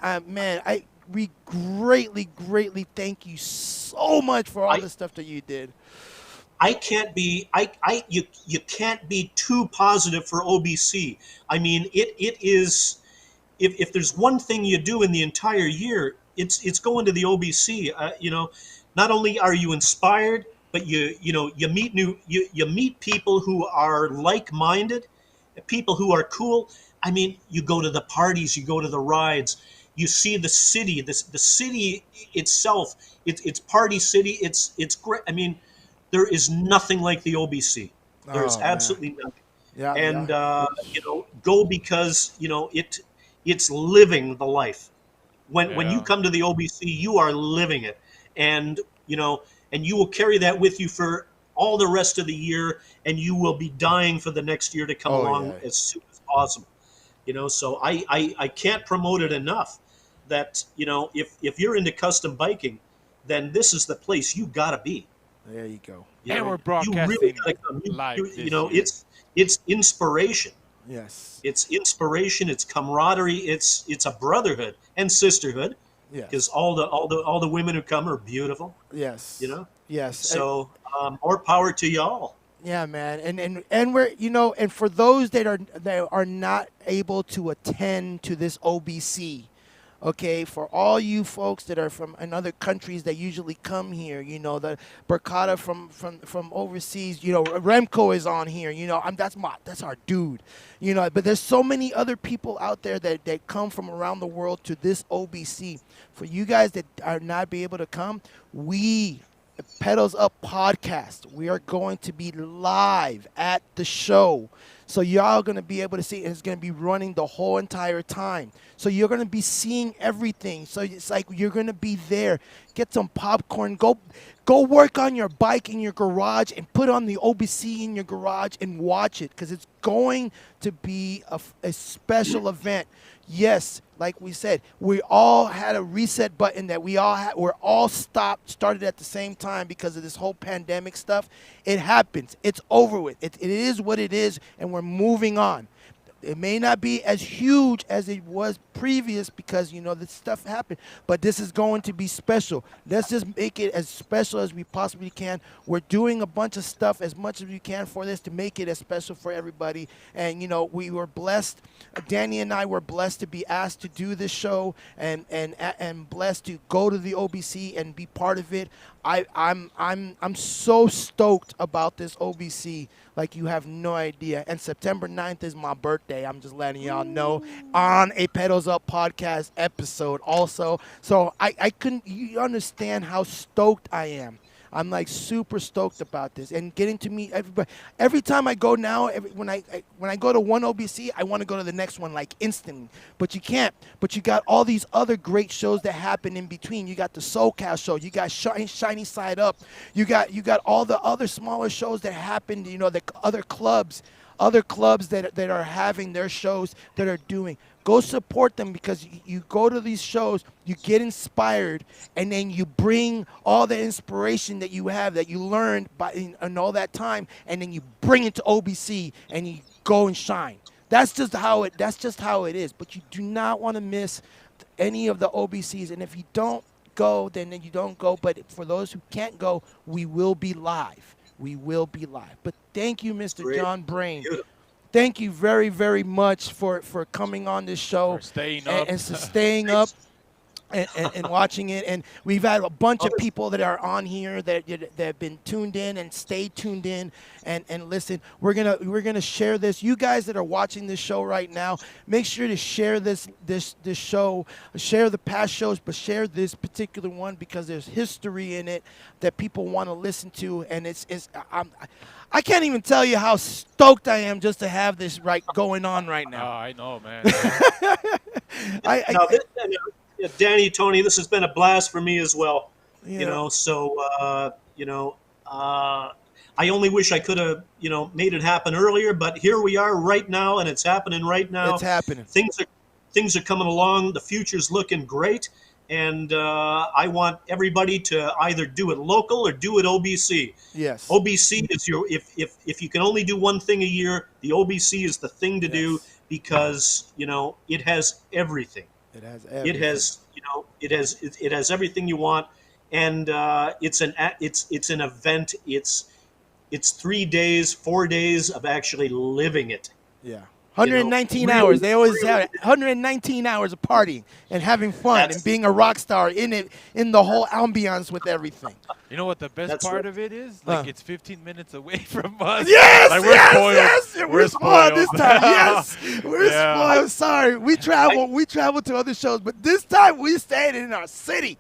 we greatly thank you so much for all the stuff that you did. I can't be you can't be too positive for OBC. I mean, it is, if there's one thing you do in the entire year, it's going to the OBC. Not only are you inspired, but you meet people who are like-minded, people who are cool. I mean, you go to the parties, you go to the rides, you see the city, the city itself. It's party city. It's great. I mean, there is nothing like the OBC. There is absolutely nothing. Yeah. And go because it's living the life. When you come to the OBC, you are living it, and you will carry that with you for all the rest of the year, and you will be dying for the next year to come along as soon as possible. So I can't promote it enough that if you're into custom biking, then this is the place you gotta be. There you go. And we're broadcasting really gotta come. live. It's inspiration. Yes. It's inspiration. It's camaraderie. It's a brotherhood and sisterhood. Yes. Because all the women who come are beautiful. Yes. Yes. So more power to y'all. Yeah, man, and we're and for those that are not able to attend to this OBC, Okay, for all you folks that are from in other countries that usually come here, the Berkata from overseas, Remco is on here, that's our dude, but there's so many other people out there that come from around the world to this OBC. For you guys that are not be able to come, we Pedals Up podcast. We are going to be live at the show. So y'all are going to be able to see it. It's going to be running the whole entire time. So you're going to be seeing everything. So it's like you're going to be there. Get some popcorn. Go work on your bike in your garage and put on the OBC in your garage and watch it because it's going to be a special event. Yes, like we said, we all had a reset button that we're all started at the same time because of this whole pandemic stuff. It happens. It's over with. It is what it is, and we're moving on. It may not be as huge as it was previous because, this stuff happened, but this is going to be special. Let's just make it as special as we possibly can. We're doing a bunch of stuff as much as we can for this to make it as special for everybody. And, we were blessed. Danny and I were blessed to be asked to do this show and blessed to go to the OBC and be part of it. I'm so stoked about this OBC. Like you have no idea. And September 9th is my birthday. I'm just letting y'all know on a Pedals Up podcast episode also. So you understand how stoked I am. I'm like super stoked about this and getting to meet everybody. Every time I go now, when I go to one OBC, I want to go to the next one like instantly. But you can't. But you got all these other great shows that happen in between. You got the SoCal show. You got Shiny Side Up. You got all the other smaller shows that happen. The other clubs that are having their shows that are doing. Go support them because you go to these shows, you get inspired, and then you bring all the inspiration that you have, that you learned in all that time, and then you bring it to OBC and you go and shine. That's just how it is. But you do not want to miss any of the OBCs. And if you don't go, then you don't go. But for those who can't go, we will be live. We will be live. But thank you, Mr. John Brain. Thank you very, very much for coming on this show. For staying up. And staying up and watching it. And we've had a bunch of people that are on here that have been tuned in and stay tuned in and listen. We're gonna share this. You guys that are watching this show right now, make sure to share this show. Share the past shows, but share this particular one because there's history in it that people want to listen to. And I can't even tell you how stoked I am just to have this going on right now. Oh, I know, man. Danny, Tony, this has been a blast for me as well. Yeah. I only wish I could have, made it happen earlier, but here we are right now, and it's happening right now. It's happening. Things are coming along. The future's looking great, and I want everybody to either do it local or do it OBC. Yes. OBC is if you can only do one thing a year, the OBC is the thing to do because it has everything. It has everything. It has everything you want, and it's an event. It's 3 days, 4 days of actually living it. Yeah. 119 hours. They always have 119 hours of partying and having fun and being a rock star in the whole ambiance with everything. You know what the best part of it is? Like it's 15 minutes away from us. Yes, like we're spoiled. Yes, we're spoiled this time. Yes, we're Yeah. spoiled. Sorry, we travel to other shows, but this time we stayed in our city.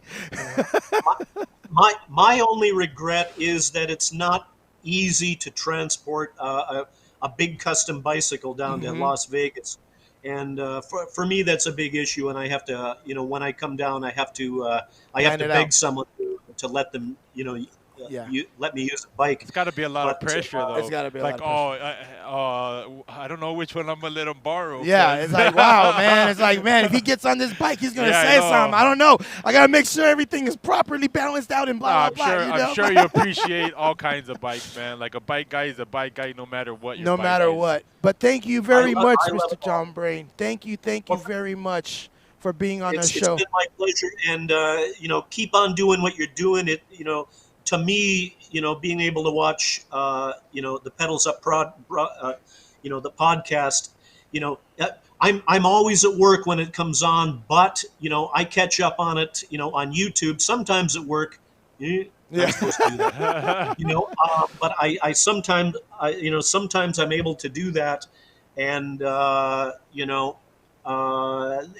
My only regret is that it's not easy to transport a big custom bicycle down to Las Vegas. And for me, that's a big issue. And I have to, when I come down, I have to beg someone to let them, let me use a bike. It's got to be a lot of pressure, though. It's got to be a lot of pressure. I don't know which one I'm going to let him borrow. Yeah, it's like, wow, man. It's like, man, if he gets on this bike, he's going to say something. I don't know. I got to make sure everything is properly balanced out and blah, blah, blah. I'm sure you appreciate all kinds of bikes, man. Like a bike guy is a bike guy no matter what your bike is. No matter what. But thank you very much, Mr. John Brain. Thank you very mumuch for being on the show. It's been my pleasure. And, keep on doing what you're doing. To me, being able to watch, the Pedals Up the podcast, I'm always at work when it comes on, but I catch up on it, on YouTube. Sometimes at work. Not supposed to do that. But I sometimes sometimes I'm able to do that, and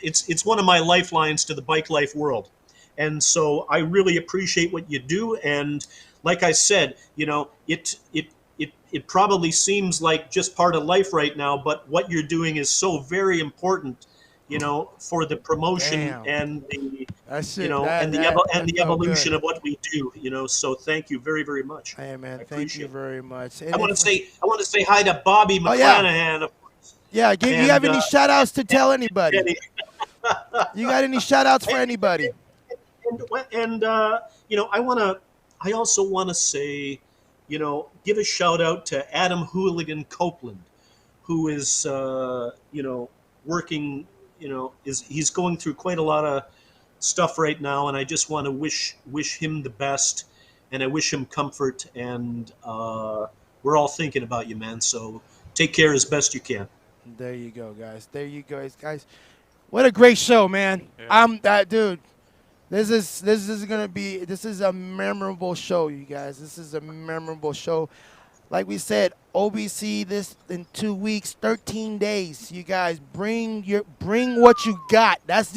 it's one of my lifelines to the bike life world, and so I really appreciate what you do. And like I said, it probably seems like just part of life right now, but what you're doing is so very important, for the promotion Damn. and the That's it. and the That felt evolution good. of what we do. So thank you very, very much. Hey man, I thank appreciate you it. very much. I want to say hi to Bobby Oh, yeah. McClanahan. Yeah, you have any shout outs to tell anybody? Jenny. You got any shout outs for anybody? And I also want to say, give a shout out to Adam Hooligan Copeland, who is, working, he's going through quite a lot of stuff right now, and I just want to wish him the best, and I wish him comfort, and we're all thinking about you, man. So take care as best you can. There you go, guys. There you go, guys. What a great show, man. Yeah. Dude. This is a memorable show, you guys. This is a memorable show. Like we said, OBC this in 2 weeks, 13 days. You guys bring what you got. That's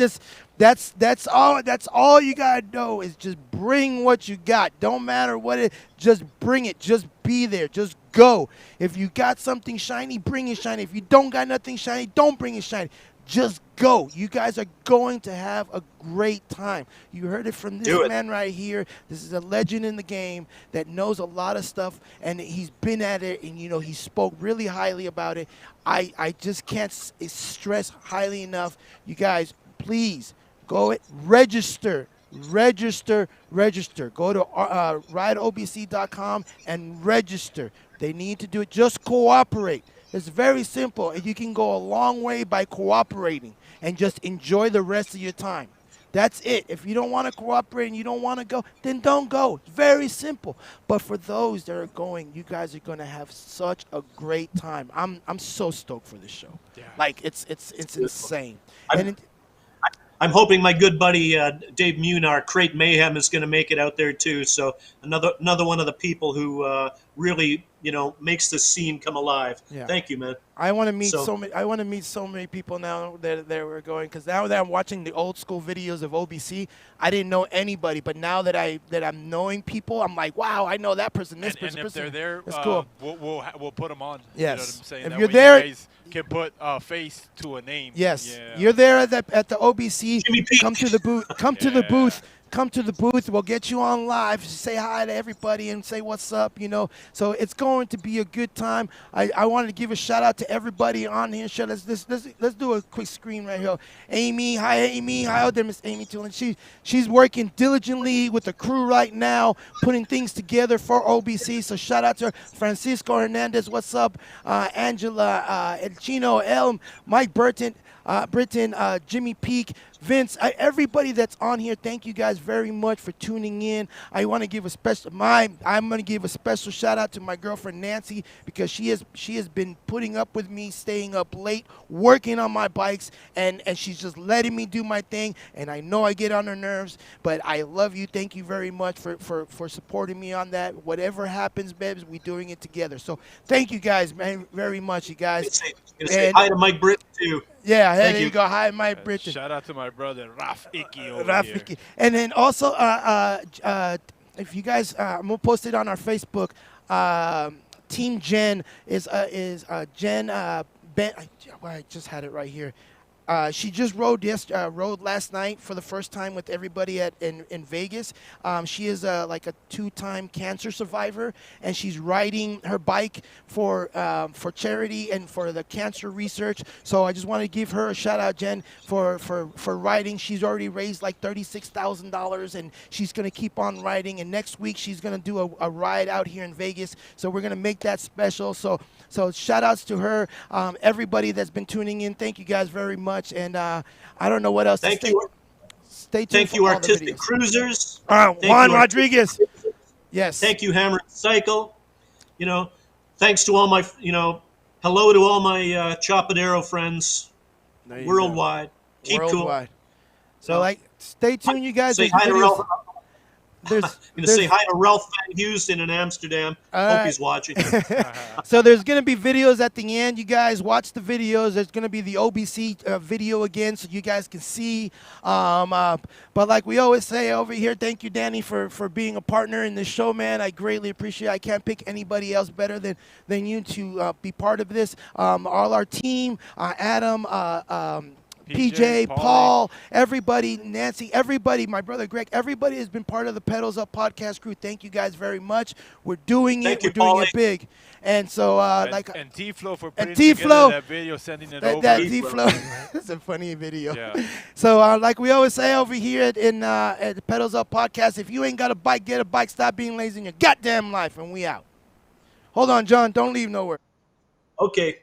all you gotta do is just bring what you got. Don't matter what it. Just bring it. Just be there. Just go. If you got something shiny, bring it shiny. If you don't got nothing shiny, don't bring it shiny. Just go. You guys are going to have a great time. You heard it from this man right here. This is a legend in the game that knows a lot of stuff, and he's been at it, and he spoke really highly about it. I just can't stress highly enough. You guys, please go register. Register. Go to rideobc.com and register. They need to do it. Just cooperate. It's very simple, and you can go a long way by cooperating and just enjoy the rest of your time. That's it. If you don't want to cooperate and you don't want to go, then don't go. It's very simple. But for those that are going, you guys are going to have such a great time. I'm so stoked for this show. Yeah. Like it's insane. I'm hoping my good buddy Dave Munar, Crate Mayhem, is going to make it out there too. So another one of the people who really makes the scene come alive. Yeah. Thank you, man. I want to meet so many people now that we're going, because now that I'm watching the old school videos of OBC, I didn't know anybody, but now that I'm knowing people, I'm like, wow, I know that person, this person. And if they're there, that's cool. We'll put them on. Yes. You know what I'm saying? If that you're way there, you guys can put a face to a name. Yes. Yeah. You're there at the OBC. Jimmy Peak. Come to the booth. Come to the booth. Come to the booth. We'll get you on live. Say hi to everybody and say what's up, So it's going to be a good time. I wanted to give a shout out to everybody on here. Let's do a quick screen right here. Amy, hi Amy. Hi out there, Miss Amy Tulin. She's working diligently with the crew right now, putting things together for OBC. So shout out to her. Francisco Hernandez, what's up? Angela, El Chino, Elm, Mike Burton, Jimmy Peak, Vince, everybody that's on here, thank you guys very much for tuning in. I want to give I'm going to give a special shout out to my girlfriend Nancy, because she has been putting up with me, staying up late, working on my bikes, and she's just letting me do my thing. And I know I get on her nerves, but I love you. Thank you very much for supporting me on that. Whatever happens, babes, we're doing it together. So thank you guys, man, very much, you guys. Say hi to Mike Britt too. Yeah, there you go. Hi, Mike Britton. Shout out to my brother Raf Icky over here. Icky. And then also, if you guys, I'm gonna post it on our Facebook. Team Jen is Jen Ben. I just had it right here. She just rode last night for the first time with everybody in Vegas. She is like a 2-time cancer survivor, and she's riding her bike for charity and for the cancer research. So I just want to give her a shout out, Jen, for riding. She's already raised like $36,000, and she's gonna keep on riding. And next week she's gonna do a ride out here in Vegas. So we're gonna make that special. So shout outs to her. Everybody that's been tuning in, thank you guys very much. And I don't know what else to say. Stay tuned. Thank you, Artistic Cruisers. Juan Rodriguez. Yes. Thank you, Hammer Cycle. Thanks to all my, hello to all my Chopadero friends. There you go. worldwide. Keep Worldwide. cool. So, like, stay tuned, you guys. Say There's hi to videos. Ralph. There's, I'm going to say hi to Ralph Van Houston in Amsterdam. All Hope right. he's watching. So there's going to be videos at the end. You guys watch the videos. There's going to be the OBC video again so you guys can see. But like we always say over here, thank you, Danny, for being a partner in this show, man. I greatly appreciate it. I can't pick anybody else better than you to be part of this. All our team, Adam, PJ, Paul, everybody, Nancy, everybody, my brother Greg, everybody has been part of the Pedals Up podcast crew. Thank you guys very much. We're doing it. Thank you, We're doing Paulie. it big. And so, and T-Flow for putting T-Flow, together that video, sending it over. that T-Flow, that's a funny video. Yeah. So, like we always say over here at the Pedals Up podcast, if you ain't got a bike, get a bike. Stop being lazy in your goddamn life. And we out. Hold on, John. Don't leave nowhere. Okay.